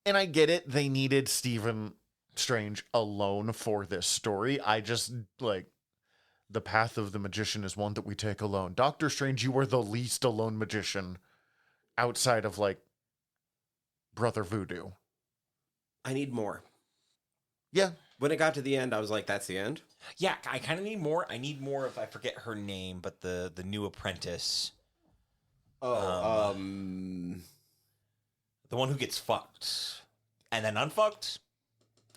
and I get it. They needed Stephen Strange alone for this story. I just like the path of the magician is one that we take alone. Doctor Strange, you are the least alone magician outside of like Brother Voodoo. I need more. Yeah. When it got to the end, I was like, that's the end? Yeah, I kind of need more. I need more of, I forget her name, but the new apprentice. Oh, the one who gets fucked and then unfucked?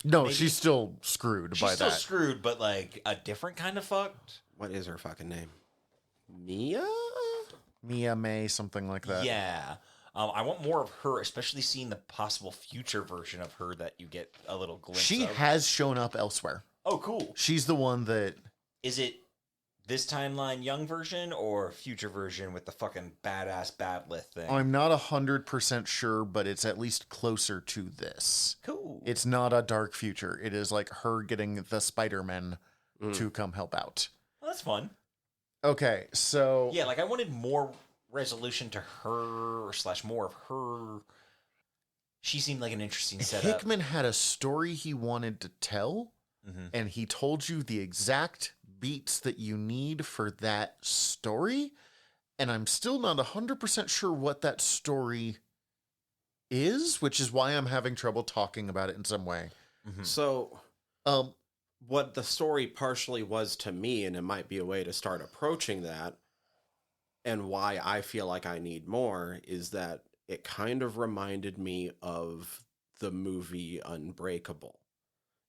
No, Maybe. She's still screwed by that. She's still screwed, but like a different kind of fucked. What is her fucking name? Mia May, something like that. Yeah. I want more of her, especially seeing the possible future version of her that you get a little glimpse She of. has shown up elsewhere. Oh, cool. She's the one that... Is it this timeline young version or future version with the fucking badass Badlith thing? I'm not 100% sure, but it's at least closer to this. Cool. It's not a dark future. It is like her getting the Spider-Man to come help out. Well, that's fun. Okay, so... Yeah, like I wanted more resolution to her / more of her. She seemed like an interesting setup. Hickman had a story he wanted to tell, and he told you the exact beats that you need for that story, and I'm still not 100% sure what that story is, which is why I'm having trouble talking about it in some way. So, what the story partially was to me, and it might be a way to start approaching that, and why I feel like I need more, is that it kind of reminded me of the movie Unbreakable,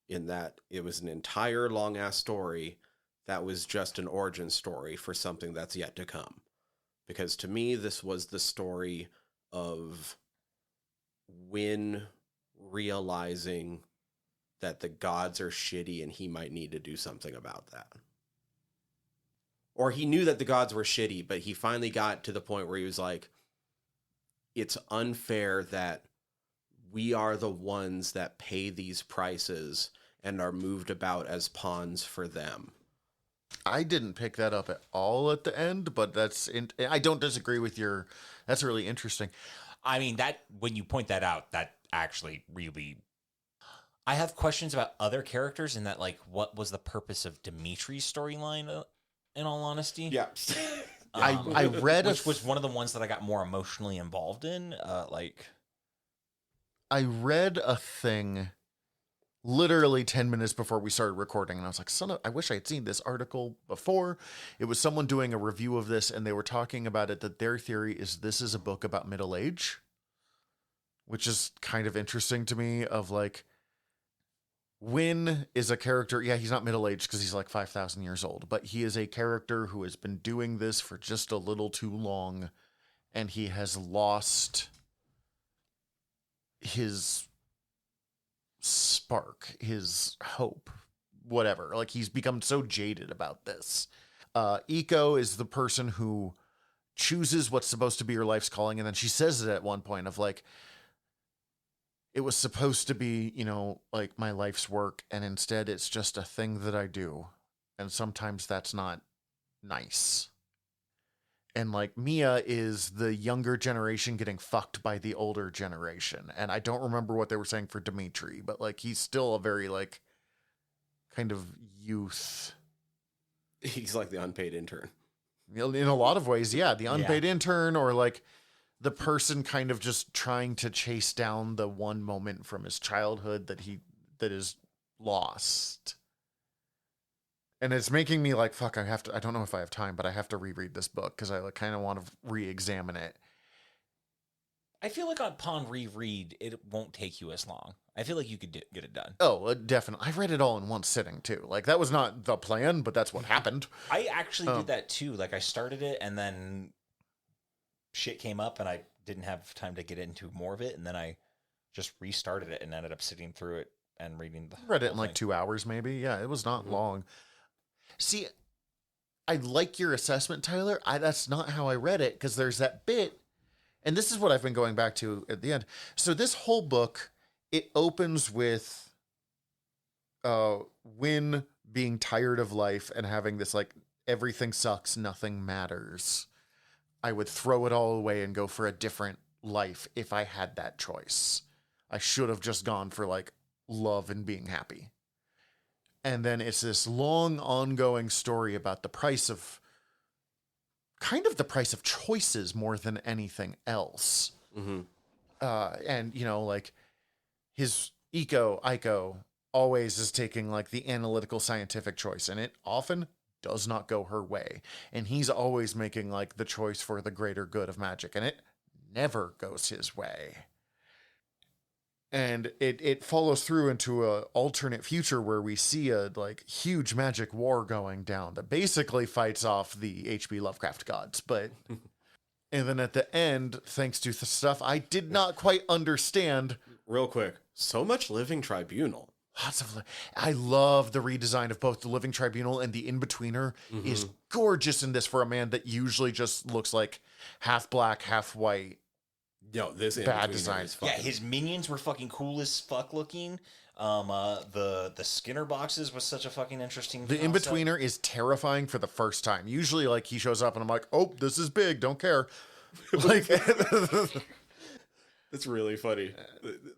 in that it was an entire long-ass story that was just an origin story for something that's yet to come. Because to me, this was the story of Wynn realizing that the gods are shitty and he might need to do something about that. Or he knew that the gods were shitty, but he finally got to the point where he was like, it's unfair that we are the ones that pay these prices and are moved about as pawns for them. I didn't pick that up at all at the end, but I don't disagree with your... That's really interesting. I mean, that when you point that out, that actually really... I have questions about other characters and that, like, what was the purpose of Dimitri's storyline, in all honesty? Yeah. I read... Which was one of the ones that I got more emotionally involved in. I read a thing literally 10 minutes before we started recording, and I was like, I wish I had seen this article before. It was someone doing a review of this, and they were talking about it, that their theory is this is a book about middle age, which is kind of interesting to me, of like, Wynn is a character, yeah, he's not middle-aged because he's like 5,000 years old, but he is a character who has been doing this for just a little too long, and he has lost his spark, his hope, whatever. Like, he's become so jaded about this. Eco is the person who chooses what's supposed to be her life's calling, and then she says it at one point of like, it was supposed to be, like my life's work, and instead it's just a thing that I do. And sometimes that's not nice. And like Mia is the younger generation getting fucked by the older generation. And I don't remember what they were saying for Dimitri, but like he's still a very like kind of youth. He's like the unpaid intern. In a lot of ways, yeah. The unpaid intern, or like the person kind of just trying to chase down the one moment from his childhood that is lost. And it's making me like, fuck, I don't know if I have time, but I have to reread this book because I like kind of want to re-examine it. I feel like upon reread, it won't take you as long. I feel like you could get it done. Oh, definitely. I read it all in one sitting too. Like that was not the plan, but that's what happened. I actually did that too. Like I started it and then shit came up and I didn't have time to get into more of it, and then I just restarted it and ended up sitting through it and reading the read it in like 2 hours maybe. Yeah, it was not long. See, I like your assessment, Tyler. That's not how I read it, because there's that bit, and this is what I've been going back to at the end. So this whole book, it opens with Wynn being tired of life and having this like, everything sucks, nothing matters. I would throw it all away and go for a different life if I had that choice. I should have just gone for like love and being happy. And then it's this long ongoing story about the price of choices more than anything else. Mm-hmm. And like his Ico always is taking like the analytical scientific choice, and it often does not go her way. And he's always making like the choice for the greater good of magic, and it never goes his way. And it follows through into a alternate future where we see a like huge magic war going down that basically fights off the H.P. Lovecraft gods. But And then at the end, thanks to the stuff I did not quite understand, Real quick, so much living tribunal. I love the redesign of both the Living Tribunal and the In-Betweener is gorgeous in this for a man that usually just looks like half black, half white. Yo, this Bad In-Betweener design. is fucking- Yeah, his minions were fucking cool as fuck looking. The Skinner boxes was such a fucking interesting The concept. In-Betweener is terrifying for the first time. Usually, like, he shows up and I'm like, oh, this is big, don't care. Like, It's really funny.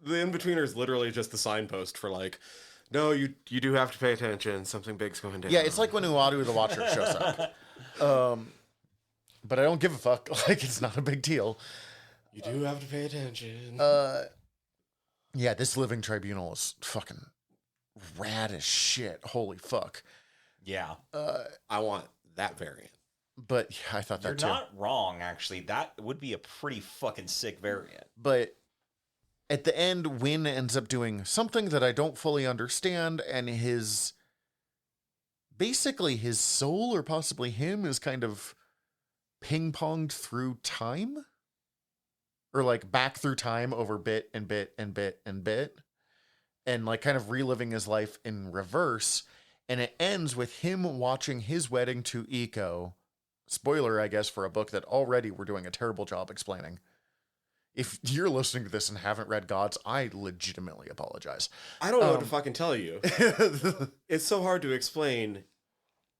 The In-Betweener is literally just the signpost for like, no, you do have to pay attention. Something big's going down. yeah, it's like when Uatu the Watcher shows up. But I don't give a fuck. Like, it's not a big deal. You do have to pay attention. Yeah, this Living Tribunal is fucking rad as shit. Holy fuck. Yeah. I want that variant. But yeah, I thought You're that too. not wrong, actually. That would be a pretty fucking sick variant. But at the end, Win ends up doing something that I don't fully understand, and basically his soul, or possibly him, is kind of ping-ponged through time? Or like back through time over bit and bit and bit and bit. And like kind of reliving his life in reverse. And it ends with him watching his wedding to Eco. Spoiler, I guess, for a book that already we're doing a terrible job explaining. If you're listening to this and haven't read Gods, I legitimately apologize. I don't know what to fucking tell you. It's so hard to explain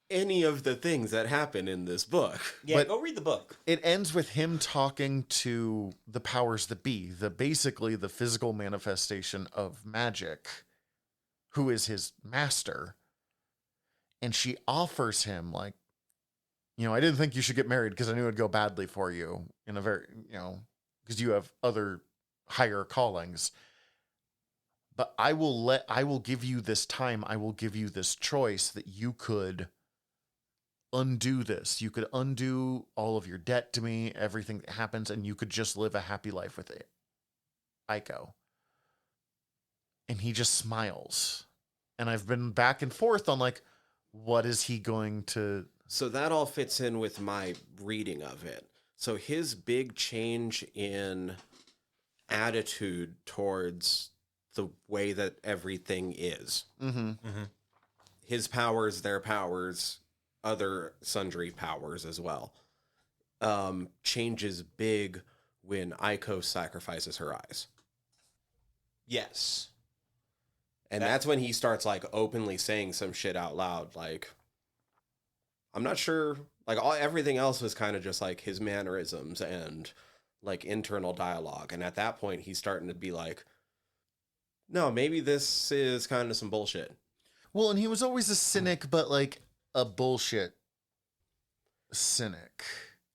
any of the things that happen in this book. Yeah, But- go read the book. It ends with him talking to the powers that be, basically the physical manifestation of magic, who is his master. And she offers him, like, I didn't think you should get married because I knew it'd go badly for you in a very, because you have other higher callings. But I will give you this time. I will give you this choice that you could undo this. You could undo all of your debt to me, everything that happens, and you could just live a happy life with it. Aiko. And he just smiles. And I've been back and forth on like, what is he going to... So that all fits in with my reading of it. So his big change in attitude towards the way that everything is. Mm-hmm. His powers, their powers, other sundry powers as well. Changes big when Aiko sacrifices her eyes. Yes. And that's when he starts like openly saying some shit out loud. Like, I'm not sure. Like everything else was kind of just like his mannerisms and like internal dialogue. And at that point, he's starting to be like, no, maybe this is kind of some bullshit. Well, and he was always a cynic, but like a bullshit cynic.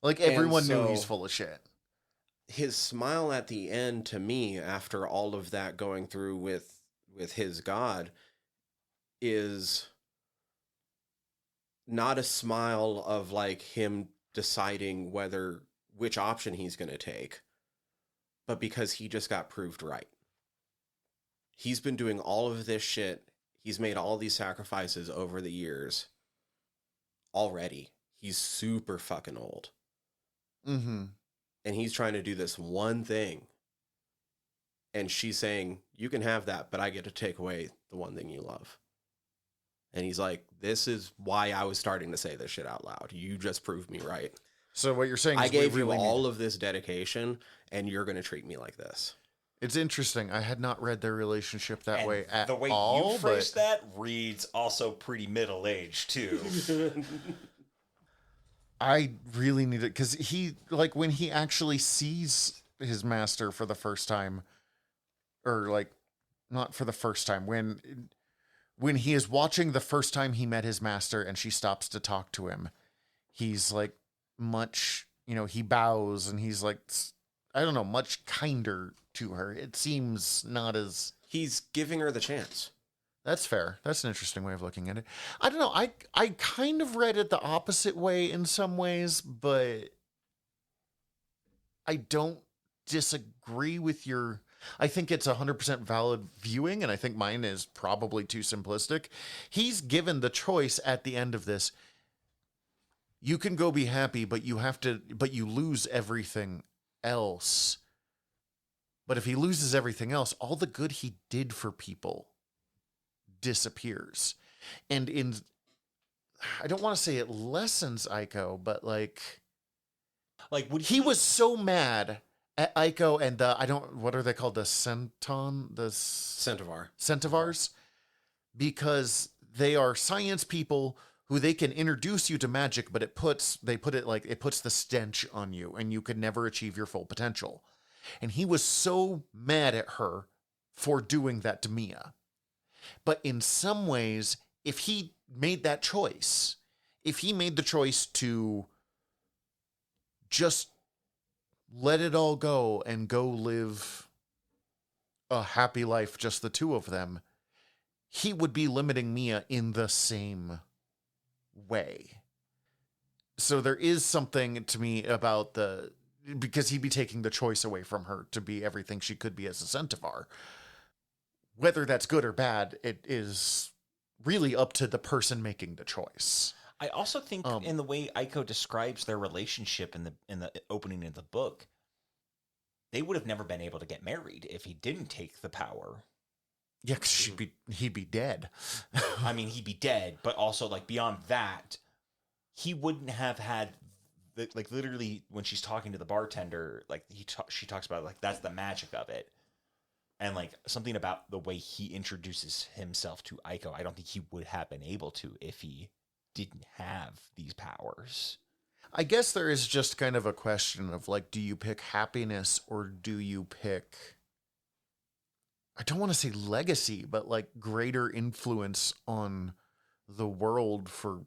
Like everyone knew he's full of shit. His smile at the end, to me, after all of that going through with his god, is not a smile of like him deciding which option he's going to take, but because he just got proved right. He's been doing all of this shit. He's made all these sacrifices over the years already. He's super fucking old. Mm-hmm. And he's trying to do this one thing. And she's saying, you can have that, but I get to take away the one thing you love. And he's like, this is why I was starting to say this shit out loud. You just proved me right. So what you're saying is I gave we you really all of this dedication, and you're going to treat me like this. It's interesting. I had not read their relationship that And way at the way all. you phrased that reads also pretty middle-aged, too. I really need it because he, like, when he actually sees his master for the first time, or like, not for the first time, when he is watching the first time he met his master and she stops to talk to him, he's like much, he bows and he's like, I don't know, much kinder to her. It seems not as... He's giving her the chance. That's fair. That's an interesting way of looking at it. I don't know. I kind of read it the opposite way in some ways, but I don't disagree with your... I think it's 100% valid viewing, and I think mine is probably too simplistic. He's given the choice at the end of this. you can go be happy, but you lose everything else. But if he loses everything else, all the good he did for people disappears. And I don't want to say it lessens Aiko, but like he was so mad at Aiko and what are they called? The Centivars, because they are science people who they can introduce you to magic, but it puts the stench on you and you could never achieve your full potential. And he was so mad at her for doing that to Mia. But in some ways, if he made the choice to just let it all go and go live a happy life, just the two of them, he would be limiting Mia in the same way. So there is something to me about because he'd be taking the choice away from her to be everything she could be as a centaur. Whether that's good or bad, it is really up to the person making the choice. I also think in the way Aiko describes their relationship in the opening of the book, they would have never been able to get married if he didn't take the power. Yeah, because he'd be dead. I mean, he'd be dead, but also like beyond that, he wouldn't have had like literally when she's talking to the bartender, like she talks about like that's the magic of it. And like something about the way he introduces himself to Aiko, I don't think he would have been able to if he didn't have these powers. I guess there is just kind of a question of like, do you pick happiness or do you pick, I don't want to say legacy, but like greater influence on the world for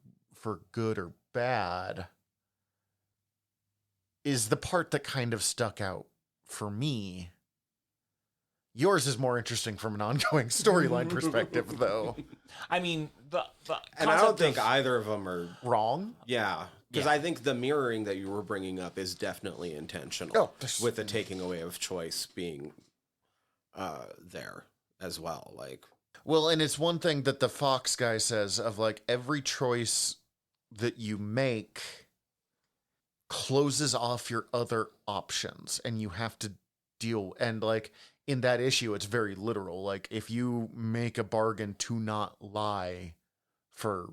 good or bad is the part that kind of stuck out for me. Yours is more interesting from an ongoing storyline perspective, though. I mean, and I don't think either of them are wrong. Yeah, because I think the mirroring that you were bringing up is definitely intentional, with the taking away of choice being there as well. Like, well, and it's one thing that the Fox guy says of like every choice that you make closes off your other options, and you have to deal and like. In that issue, it's very literal. Like, if you make a bargain to not lie for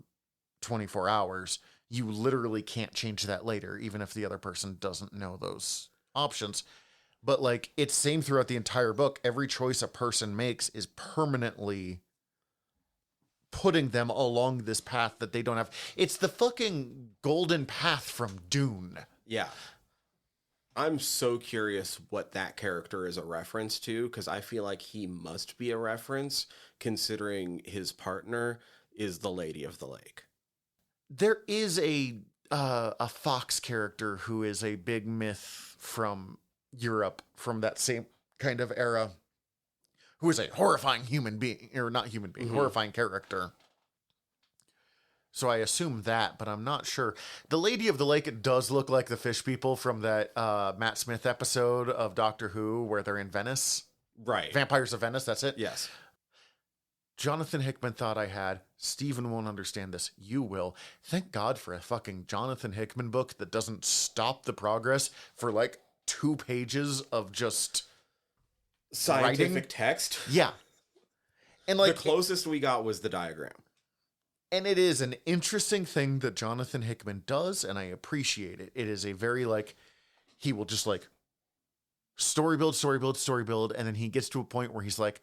24 hours, you literally can't change that later, even if the other person doesn't know those options. But, like, it's same throughout the entire book. Every choice a person makes is permanently putting them along this path that they don't have. It's the fucking golden path from Dune. Yeah. I'm so curious what that character is a reference to, because I feel like he must be a reference, considering his partner is the Lady of the Lake. There is a Fox character who is a big myth from Europe, from that same kind of era, who is a horrifying human being, or not human being, horrifying character. So I assume that, but I'm not sure. The Lady of the Lake, it does look like the fish people from that Matt Smith episode of Doctor Who where they're in Venice. Right. Vampires of Venice, that's it? Yes. Jonathan Hickman thought I had. Stephen won't understand this. You will. Thank God for a fucking Jonathan Hickman book that doesn't stop the progress for like 2 pages of just scientific writing. Text. Yeah. And like the closest we got was the diagram. And it is an interesting thing that Jonathan Hickman does, and I appreciate it. It is a very, like, he will just, like, story build, and then he gets to a point where he's like,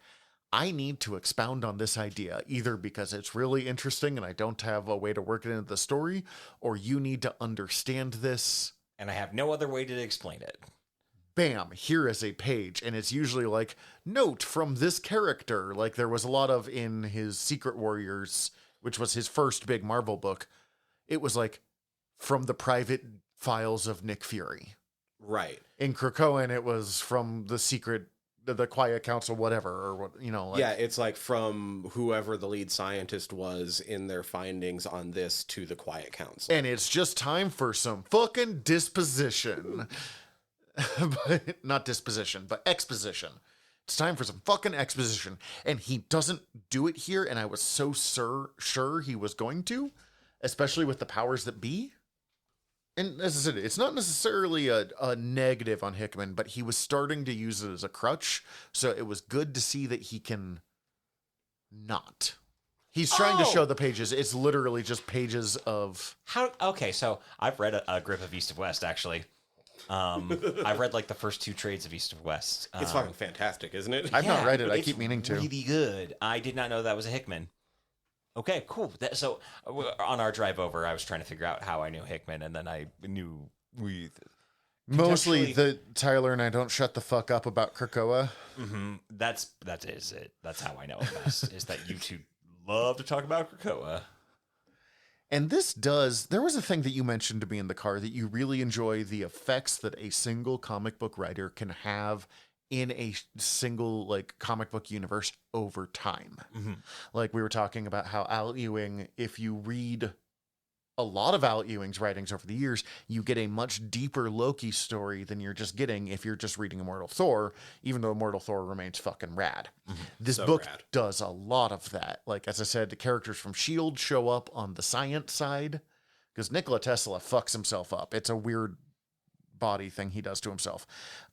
I need to expound on this idea, either because it's really interesting and I don't have a way to work it into the story, or you need to understand this. And I have no other way to explain it. Bam, here is a page, and it's usually like, note from this character, like there was a lot of in his Secret Warriors, which was his first big Marvel book. It was like, from the private files of Nick Fury. Right. In Krakoan, it was from the Quiet Council, whatever, or what, you know. Like, yeah, it's like from whoever the lead scientist was in their findings on this to the Quiet Council. And it's just time for some fucking disposition. But, not disposition, but exposition. It's time for some fucking exposition. And he doesn't do it here, and I was so sure he was going to, especially with the powers that be. And as I said, it's not necessarily a negative on Hickman, but he was starting to use it as a crutch. So it was good to see that he can not. He's trying to show the pages. It's literally just pages of... Okay, so I've read a grip of East of West, actually. I've read like the first 2 trades of East of West. It's fucking fantastic, isn't it? I've not read it. I It's keep meaning to. really good. I did not know that was a Hickman. Okay, cool. So on our drive over, I was trying to figure out how I knew Hickman, and then I knew we... Mostly that Tyler and I don't shut the fuck up about Krakoa. Mm-hmm. That is it. That's how I know it best, is that you two love to talk about Krakoa. And there was a thing that you mentioned to me in the car that you really enjoy the effects that a single comic book writer can have in a single like comic book universe over time. Mm-hmm. Like we were talking about how Al Ewing, if you read a lot of Al Ewing's writings over the years, you get a much deeper Loki story than you're just getting if you're just reading Immortal Thor, even though Immortal Thor remains fucking rad. Mm-hmm. This book does a lot of that. Like, as I said, the characters from S.H.I.E.L.D. show up on the science side because Nikola Tesla fucks himself up. It's a weird body thing he does to himself.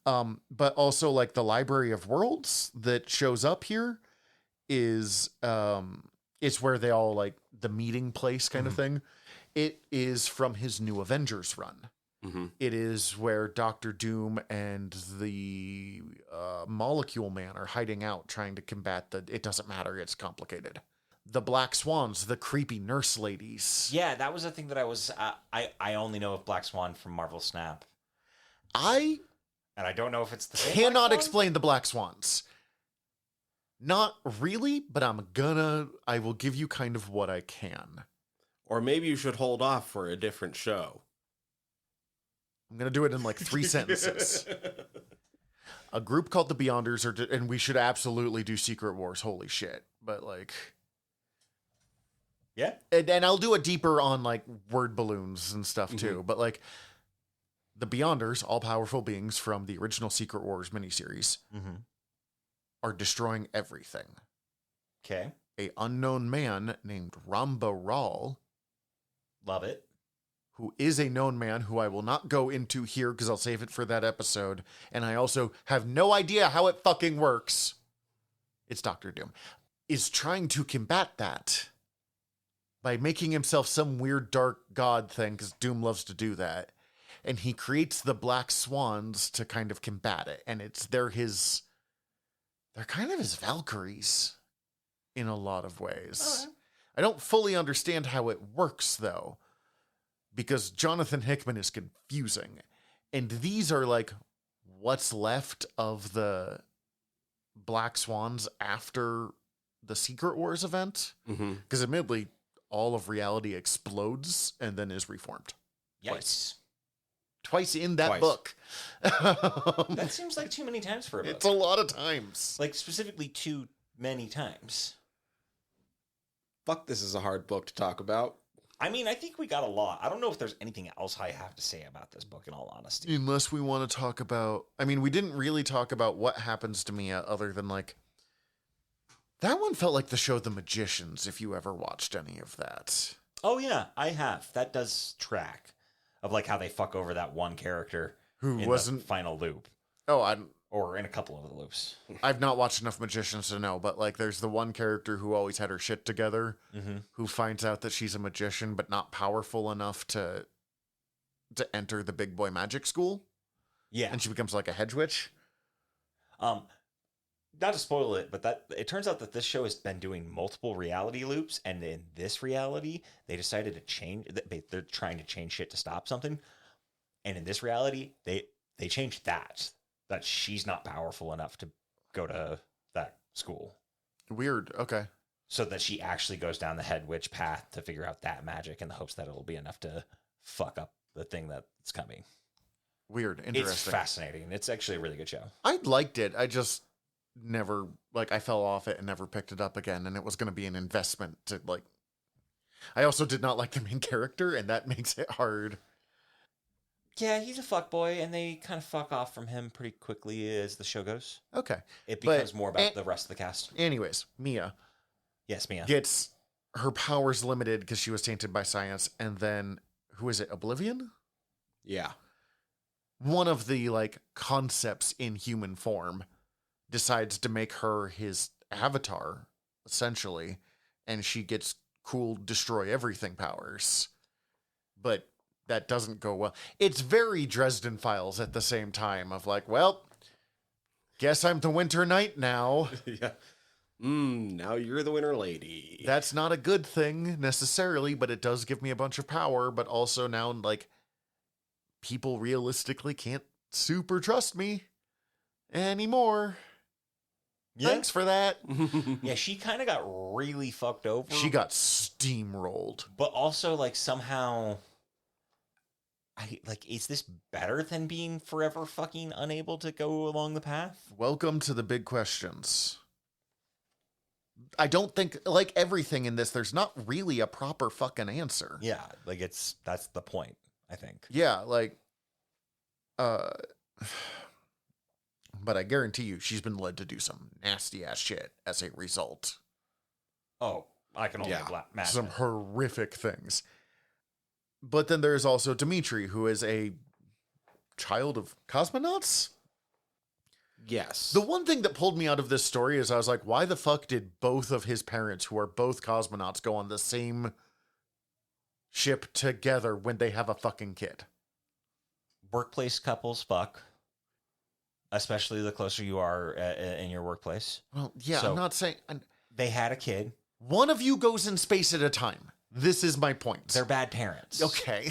But also, like, the Library of Worlds that shows up here is it's where they all, like, the meeting place kind of thing. It is from his New Avengers run. Mm-hmm. It is where Doctor Doom and the Molecule Man are hiding out, trying to combat the... It doesn't matter, it's complicated. The Black Swans, the creepy nurse ladies. Yeah, that was a thing that I was... I only know of Black Swan from Marvel Snap. And I don't know if it's the same cannot explain the Black Swans. Not really, but I will give you kind of what I can. Or maybe you should hold off for a different show. I'm going to do it in like 3 sentences. A group called the Beyonders, and we should absolutely do Secret Wars. Holy shit. But like... Yeah. And I'll do it deeper on like word balloons and stuff too. Mm-hmm. But like the Beyonders, all powerful beings from the original Secret Wars miniseries, are destroying everything. Okay. A unknown man named Ramba Ral. Love it. Who is a known man who I will not go into here because I'll save it for that episode. And I also have no idea how it fucking works. It's Doctor Doom. Is trying to combat that by making himself some weird dark god thing because Doom loves to do that. And he creates the Black Swans to kind of combat it. And they're kind of his Valkyries in a lot of ways. Right. I don't fully understand how it works, though, because Jonathan Hickman is confusing. And these are like what's left of the Black Swans after the Secret Wars event. Because admittedly, all of reality explodes and then is reformed. Yes. Twice in that book. That seems like too many times for a book. It's a lot of times. Like, specifically too many times. Fuck, this is a hard book to talk about. I mean, I think we got a lot. I don't know if there's anything else I have to say about this book, in all honesty. Unless we want to talk about... I mean, we didn't really talk about what happens to Mia other than, like... That one felt like the show The Magicians, if you ever watched any of that. Oh, yeah, I have. That does track. Of, like, how they fuck over that one character who in wasn't... the final loop. Oh, Or in a couple of the loops. I've not watched enough Magicians to know, but like there's the one character who always had her shit together, who finds out that she's a magician but not powerful enough to enter the big boy magic school. Yeah. And she becomes like a hedge witch. Not to spoil it, but it turns out that this show has been doing multiple reality loops, and in this reality, they decided to change. They're trying to change shit to stop something, and in this reality, they changed that she's not powerful enough to go to that school. Weird. Okay. So that she actually goes down the head witch path to figure out that magic in the hopes that it'll be enough to fuck up the thing that's coming. Weird. Interesting. It's fascinating. It's actually a really good show. I liked it. I just never, like, I fell off it and never picked it up again. And it was going to be an investment to, like, I also did not like the main character, and that makes it hard. Yeah, he's a fuckboy, and they kind of fuck off from him pretty quickly as the show goes. Okay. It becomes more about the rest of the cast. Anyways, Mia. Yes, Mia. Gets her powers limited because she was tainted by science, and then, who is it, Oblivion? Yeah. One of the like concepts in human form decides to make her his avatar, essentially, and she gets cool destroy everything powers. But that doesn't go well. It's very Dresden Files at the same time of like, well, guess I'm the Winter Knight now. Yeah. Now you're the winter lady. That's not a good thing necessarily, but it does give me a bunch of power, but also now like people realistically can't super trust me anymore. Yeah. Thanks for that. Yeah, she kind of got really fucked over. She got steamrolled. But also, like, somehow... is this better than being forever fucking unable to go along the path? Welcome to the big questions. I don't think, like everything in this, there's not really a proper fucking answer. Yeah, like, that's the point, I think. Yeah, like, but I guarantee you she's been led to do some nasty ass shit as a result. Oh, I can only imagine. Some horrific things. But then there's also Dimitri, who is a child of cosmonauts. Yes. The one thing that pulled me out of this story is I was like, why the fuck did both of his parents, who are both cosmonauts, go on the same ship together when they have a fucking kid? Workplace couples fuck. Especially the closer you are in your workplace. Well, yeah, So- I'm not saying... They had a kid. One of you goes in space at a time. This is my point. They're bad parents. Okay.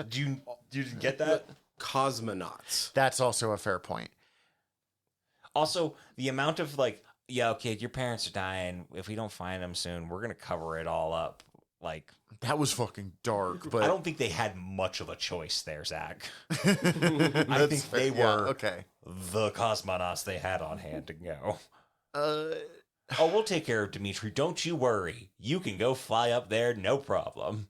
Do you get that? Cosmonauts. That's also a fair point. Also, the amount of like, yeah, okay, your parents are dying. If we don't find them soon, we're gonna cover it all up. Like, That was fucking dark, but... I don't think they had much of a choice there, Zach. I think they were- okay. The cosmonauts they had on hand to go. Uh, Oh, we'll take care of Dimitri. Don't you worry. You can go fly up there, no problem.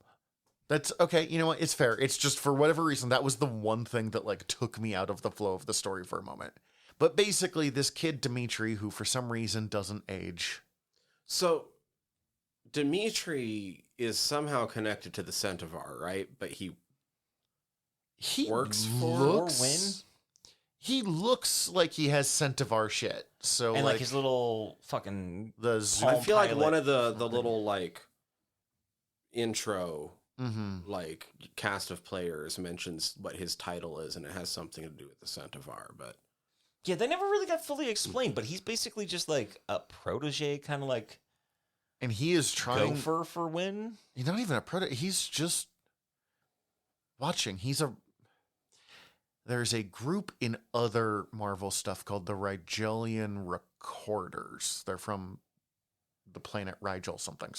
that's okay. You know what? It's fair. It's just for whatever reason, that was the one thing that like took me out of the flow of the story for a moment. But basically, this kid Dimitri, who for some reason doesn't age. So, Dimitri is somehow connected to the Centaur, right? But he works for looks, He looks like he has Centaur shit. So And like his little fucking... the I Palm feel like Pilot. one of the little like intro Mm-hmm. like cast of players mentions what his title is, and it has something to do with the Centaur. But Yeah, they never really got fully explained, but he's basically just like a protege, kind of like And he is trying. gopher for Win. He's not even a predator. He's just watching. There's a group in other Marvel stuff called the Rigelian Recorders. They're from the planet Rigel something.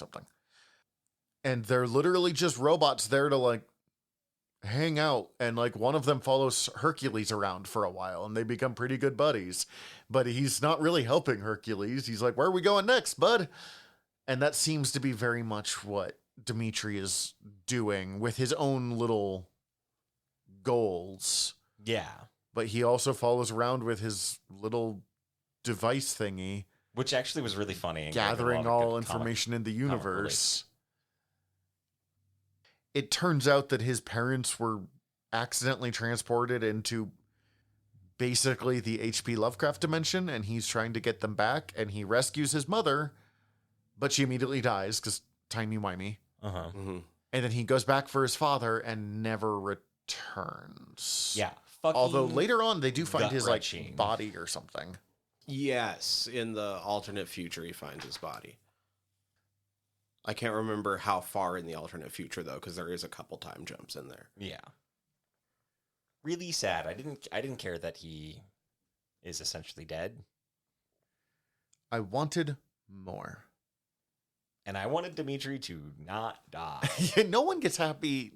And they're literally just robots there to like hang out. And like one of them follows Hercules around for a while and they become pretty good buddies. But he's not really helping Hercules. He's like, where are we going next, bud? And that seems to be very much what Dimitri is doing with his own little goals. Yeah. But he also follows around with his little device thingy, Which actually was really funny. And gave a gathering lot of all good comic- information in the relief. universe. It turns out that his parents were accidentally transported into basically the H.P. Lovecraft dimension, and he's trying to get them back, and he rescues his mother, but she immediately dies because timey-wimey. Uh-huh. And then he goes back for his father and never returns. Yeah. Fucking Although later on they do find his like gut-wrenching. body or something. yes, in the alternate future, he finds his body. I can't remember how far in the alternate future though, because there is a couple time jumps in there. Yeah. Really sad. I didn't care that he is essentially dead. I wanted more. And I wanted Dimitri to not die. No one gets happy.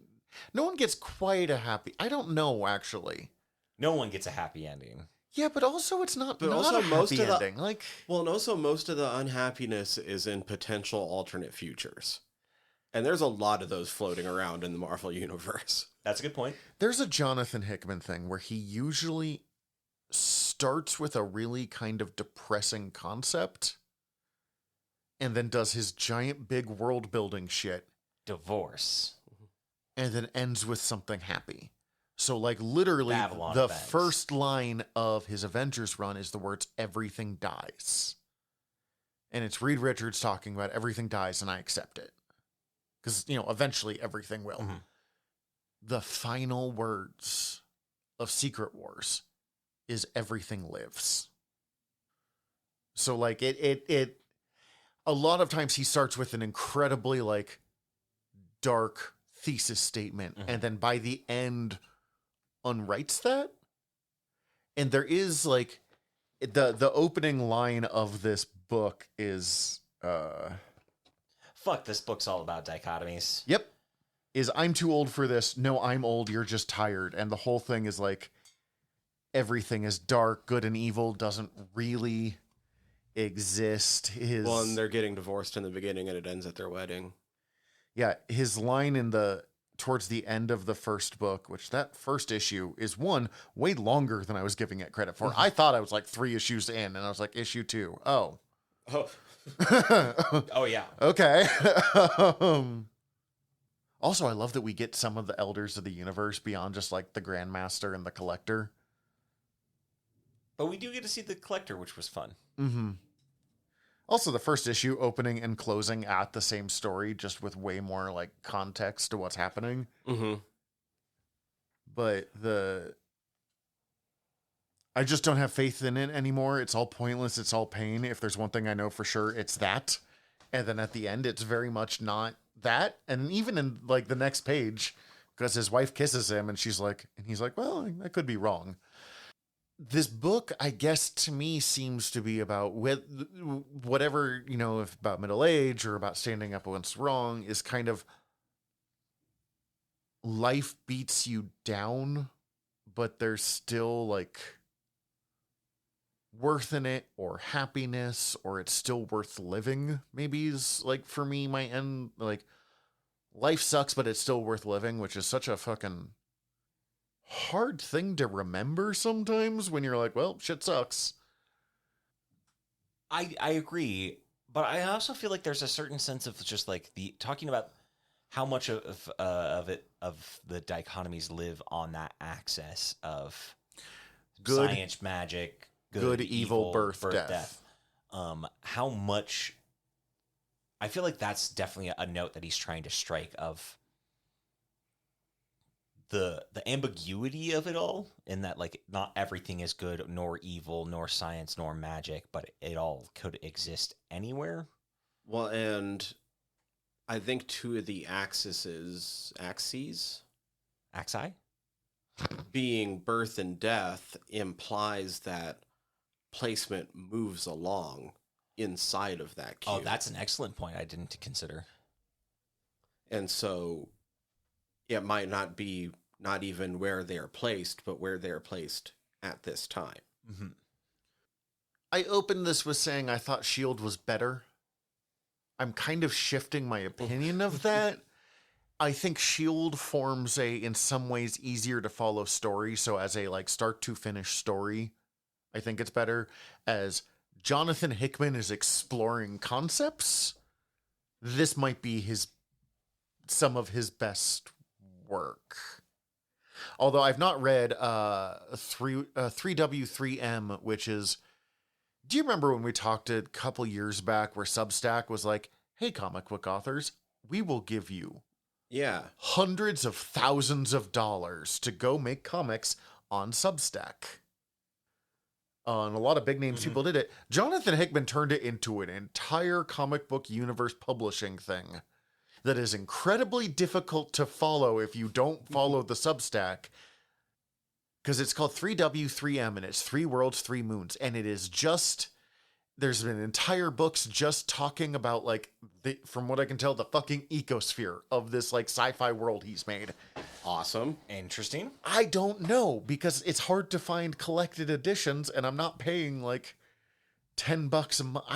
No one gets quite a happy. I don't know, actually. No one gets a happy ending. Yeah, but also it's not, But not also a most happy of the- ending. Like, Well, and also most of the unhappiness is in potential alternate futures. And there's a lot of those floating around in the Marvel universe. That's a good point. there's a Jonathan Hickman thing where he usually starts with a really kind of depressing concept and then does his giant big world building shit Divorce. and then ends with something happy. So, like, literally, Babylon the effects. first line of his Avengers run is the words, everything dies. And it's Reed Richards talking about everything dies and I accept it. Because, eventually everything will. Mhm. The final words of Secret Wars is everything lives. So, like, it a lot of times he starts with an incredibly, like, dark thesis statement. Mhm. And then by the end unwrites that. And there is, like, the opening line of this book is Fuck, this book's all about dichotomies. yep, is I'm too old for this. No, I'm old, you're just tired. And the whole thing is like everything is dark, good and evil doesn't really exist. Well, and they're getting divorced in the beginning, and it ends at their wedding. Yeah, his line towards the end of the first book, which that first issue is way longer than I was giving it credit for. I thought I was like 3 issues in, and I was like, issue 2. Oh. Oh, Oh, yeah. Okay. Also, I love that we get some of the elders of the universe beyond just like the Grandmaster and the Collector. But we do get to see the Collector, which was fun. Mm-hmm. Also, the first issue opening and closing at the same story, just with way more like context to what's happening. mm-hmm. But I just don't have faith in it anymore. It's all pointless. It's all pain. If there's one thing I know for sure, it's that. And then at the end, it's very much not that. And even in like the next page, because his wife kisses him and he's like, well, I could be wrong. This book, I guess, to me seems to be about whatever, if about middle age or about standing up against wrong, is kind of life beats you down, but there's still like worth in it or happiness, or it's still worth living. Maybe is like for me, my end, like life sucks, but it's still worth living, which is such a fucking hard thing to remember sometimes when you're like, well, shit sucks. I agree, but I also feel like there's a certain sense of just like the talking about how much of the dichotomies live on that axis of Good, science, magic, good, evil, birth, death. How much? I feel like that's definitely a note that he's trying to strike of the ambiguity of it all, in that like not everything is good nor evil nor science nor magic, but it all could exist anywhere. Well, and I think 2 of the axes Axi? being birth and death implies that placement moves along inside of that cube. Oh, that's an excellent point I didn't consider. And so it might not be not even where they're placed, but where they're placed at this time. Mm-hmm. I opened this with saying I thought S.H.I.E.L.D. was better. I'm kind of shifting my opinion of that. I think S.H.I.E.L.D. forms in some ways, easier to follow story. So as a like start to finish story, I think it's better. As Jonathan Hickman is exploring concepts, this might be some of his best work. Although I've not read 3W3M, which is, do you remember when we talked a couple years back where Substack was like, hey, comic book authors, we will give you hundreds of thousands of dollars to go make comics on Substack. And a lot of big names people did it. Jonathan Hickman turned it into an entire comic book universe publishing thing that is incredibly difficult to follow if you don't follow the Substack. Because it's called 3W3M and it's 3 worlds, 3 moons. And it is just, there's been entire books just talking about like, from what I can tell, the fucking ecosphere of this like sci-fi world he's made. Awesome. Interesting. I don't know, because it's hard to find collected editions and I'm not paying like $10 a month.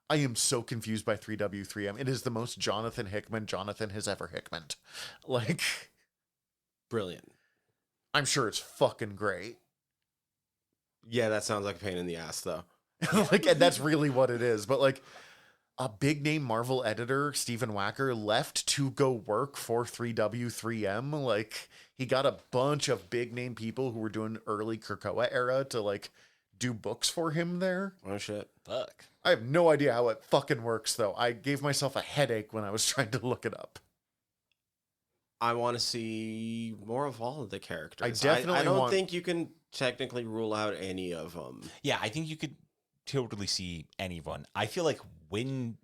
I am so confused by 3W3M. It is the most Jonathan Hickman Jonathan has ever Hickmaned. Like, brilliant. I'm sure it's fucking great. Yeah, that sounds like a pain in the ass, though. Like, and that's really what it is. But like, a big name Marvel editor, Stephen Wacker, left to go work for 3W3M. Like, he got a bunch of big name people who were doing early Krakoa era to like do books for him there. Oh shit. Fuck. I have no idea how it fucking works though. I gave myself a headache when I was trying to look it up. I want to see more of all of the characters. I definitely I don't want- think you can technically rule out any of them. Yeah, I think you could totally see anyone. I feel like when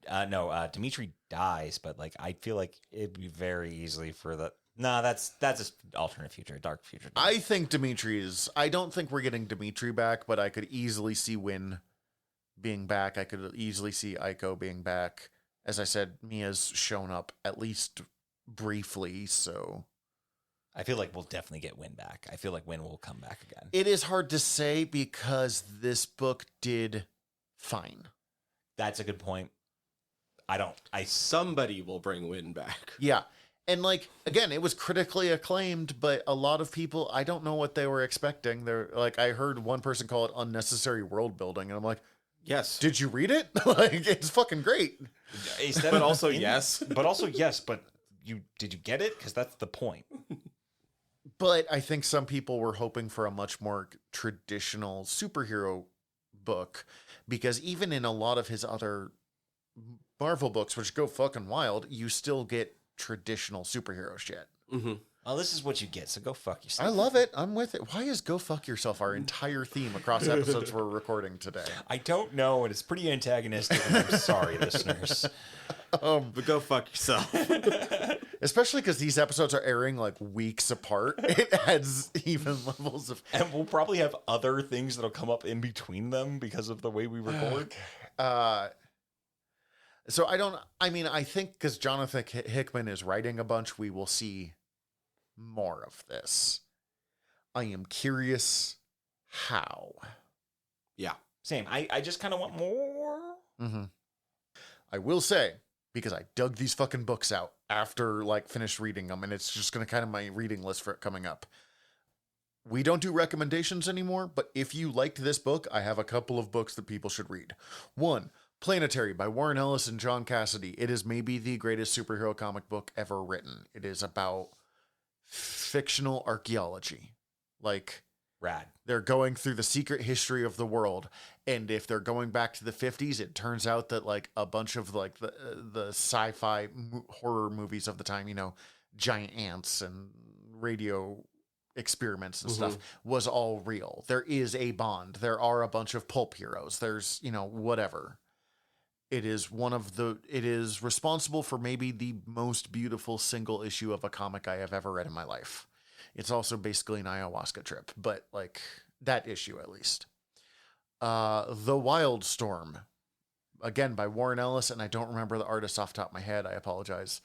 Dimitri dies, but like I feel like it'd be very easily for the that's just alternate future, dark future. I think Dimitri is. I don't think we're getting Dimitri back, but I could easily see Win being back. I could easily see Aiko being back. As I said, Mia's shown up at least briefly, so I feel like we'll definitely get Win back. I feel like Win will come back again. it is hard to say because this book did fine. That's a good point. Somebody will bring Win back. Yeah. And like, again, it was critically acclaimed, but a lot of people, I don't know what they were expecting. They're like, I heard one person call it unnecessary world building, and I'm like, Yes. did you read it? Like, it's fucking great. But also yes. But also yes, but did you get it? Because that's the point. But I think some people were hoping for a much more traditional superhero book, because even in a lot of his other Marvel books, which go fucking wild, you still get traditional superhero shit. Mm-hmm. Well, this is what you get, so go fuck yourself. I love it. I'm with it. Why is go fuck yourself our entire theme across episodes we're recording today? I don't know, and it's pretty antagonistic, and I'm sorry, listeners. But go fuck yourself. Especially because these episodes are airing like weeks apart. It adds even levels of... And we'll probably have other things that'll come up in between them because of the way we record. So I think because Jonathan Hickman is writing a bunch, we will see more of this. I am curious how. Yeah. Same. I just kind of want more. Mm-hmm. I will say, because I dug these fucking books out after like finished reading them, and it's just going to kind of my reading list for it coming up. We don't do recommendations anymore, but if you liked this book, I have a couple of books that people should read. One, Planetary by Warren Ellis and John Cassidy. It is maybe the greatest superhero comic book ever written. It is about fictional archaeology. Like, Rad. they're going through the secret history of the world, and if they're going back to the 50s, it turns out that like a bunch of like the sci-fi horror movies of the time, you know, giant ants and radio experiments and stuff, was all real. There is a Bond. There are a bunch of pulp heroes. There's, you know, whatever. It is responsible for maybe the most beautiful single issue of a comic I have ever read in my life. It's also basically an ayahuasca trip, but like that issue at least. The Wildstorm, again by Warren Ellis, and I don't remember the artist off the top of my head. I apologize.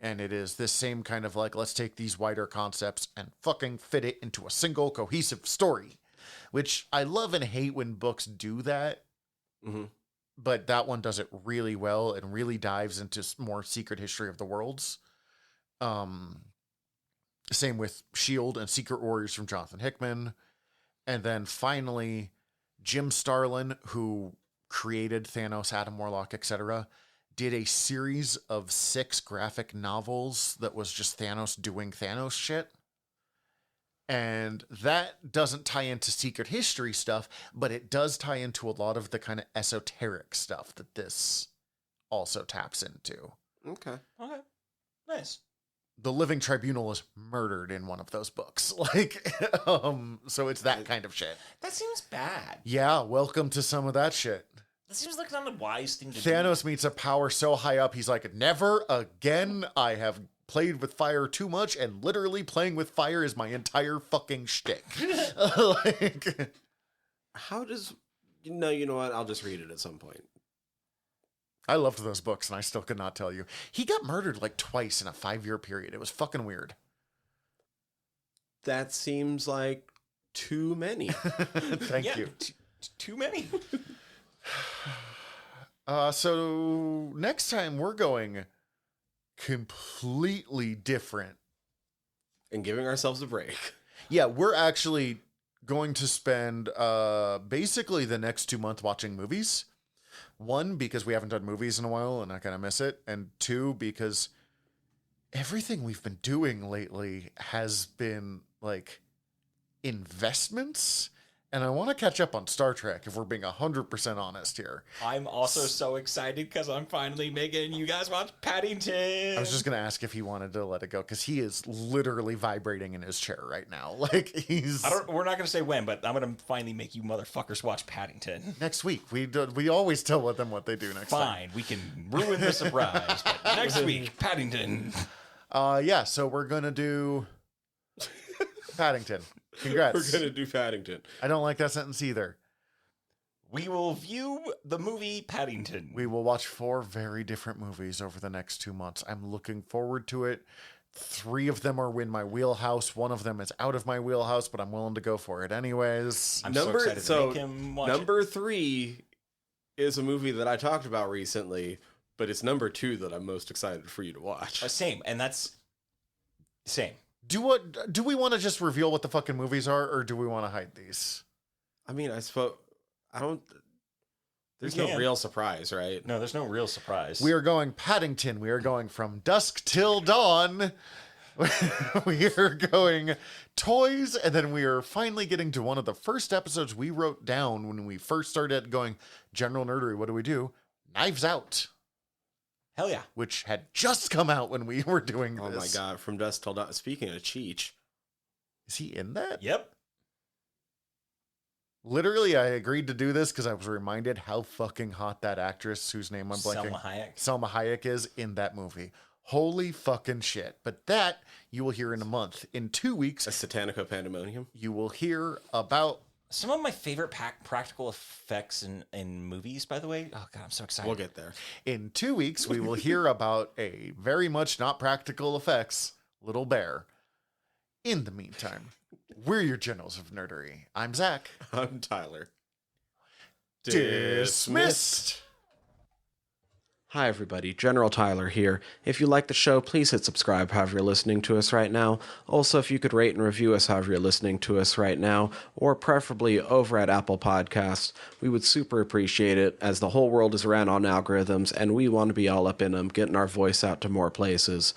And it is this same kind of like, let's take these wider concepts and fucking fit it into a single cohesive story, which I love and hate when books do that. Mm-hmm. But that one does it really well and really dives into more secret history of the worlds. Same with S.H.I.E.L.D. and Secret Warriors from Jonathan Hickman. And then finally, Jim Starlin, who created Thanos, Adam Warlock, etc., did a series of 6 graphic novels that was just Thanos doing Thanos shit. And that doesn't tie into secret history stuff, but it does tie into a lot of the kind of esoteric stuff that this also taps into. Okay. Nice. The Living Tribunal is murdered in one of those books. Like, so it's that kind of shit. That seems bad. Yeah, welcome to some of that shit. That seems like not a wise thing to do. Thanos meets a power so high up, he's like, never again. I have played with fire too much, and literally playing with fire is my entire fucking shtick. Like, How does... No, you know what? I'll just read it at some point. I loved those books, and I still could not tell you. He got murdered like twice in a 5-year period. It was fucking weird. That seems like too many. Thank you. Too many. So next time we're going completely different. And giving ourselves a break. Yeah, we're actually going to spend basically the next 2 months watching movies. One, because we haven't done movies in a while and I'm going to miss it. And two, because everything we've been doing lately has been like investments. And I want to catch up on Star Trek if we're being 100% honest here. I'm also so excited because I'm finally making you guys watch Paddington. I was just going to ask if he wanted to let it go because he is literally vibrating in his chair right now. Like he's... We're not going to say when, but I'm going to finally make you motherfuckers watch Paddington. Next week. We always tell them what they do next time. Fine, we can ruin the surprise. But next week, Paddington. Yeah, so we're going to do Paddington. Congrats. We're going to do Paddington. I don't like that sentence either. We will view the movie Paddington. We will watch 4 very different movies over the next 2 months. I'm looking forward to it. 3 of them are in my wheelhouse. 1 of them is out of my wheelhouse, but I'm willing to go for it anyways. I'm so excited to make him watch number 3 is a movie that I talked about recently, but it's number 2 that I'm most excited for you to watch. Same, and that's same. Do we want to just reveal what the fucking movies are, or do we want to hide these? I mean, I suppose I don't. There's no real surprise, right? No, there's no real surprise. We are going Paddington. We are going From Dusk Till Dawn. We are going toys, and then we are finally getting to one of the first episodes we wrote down when we first started going General Nerdery. What do we do? Knives Out. Hell yeah. Which had just come out when we were doing this. Oh my god, From Dusk Till Dawn. Speaking of Cheech. Is he in that? Yep. Literally, I agreed to do this because I was reminded how fucking hot that actress, whose name I'm blanking, Selma Hayek is in that movie. Holy fucking shit. But that you will hear in a month. In 2 weeks, A Satanico Pandemonium. You will hear about... Some of my favorite practical effects in movies, by the way. Oh, God, I'm so excited. We'll get there. In 2 weeks, we will hear about a very much not practical effects Little Bear. In the meantime, we're your generals of nerdery. I'm Zach. I'm Tyler. Dismissed. Hi everybody, General Tyler here. If you like the show, please hit subscribe however you're listening to us right now. Also, if you could rate and review us however you're listening to us right now, or preferably over at Apple Podcasts, we would super appreciate it, as the whole world is ran on algorithms, and we want to be all up in them, getting our voice out to more places.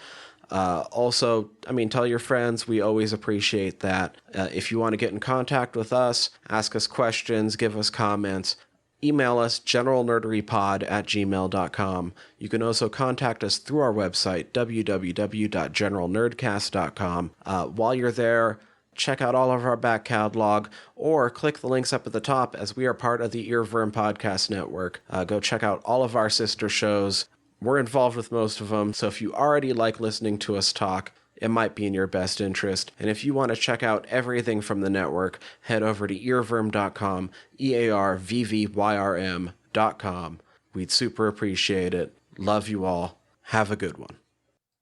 Also, tell your friends. We always appreciate that. If you want to get in contact with us, ask us questions, give us comments, email us generalnerderypod@gmail.com. You can also contact us through our website, www.generalnerdcast.com. While you're there, check out all of our back catalog, or click the links up at the top, as we are part of the Earworm Podcast Network. Go check out all of our sister shows. We're involved with most of them, so if you already like listening to us talk, it might be in your best interest. And if you want to check out everything from the network, head over to earworm.com, EARVVYRM.com. We'd super appreciate it. Love you all. Have a good one.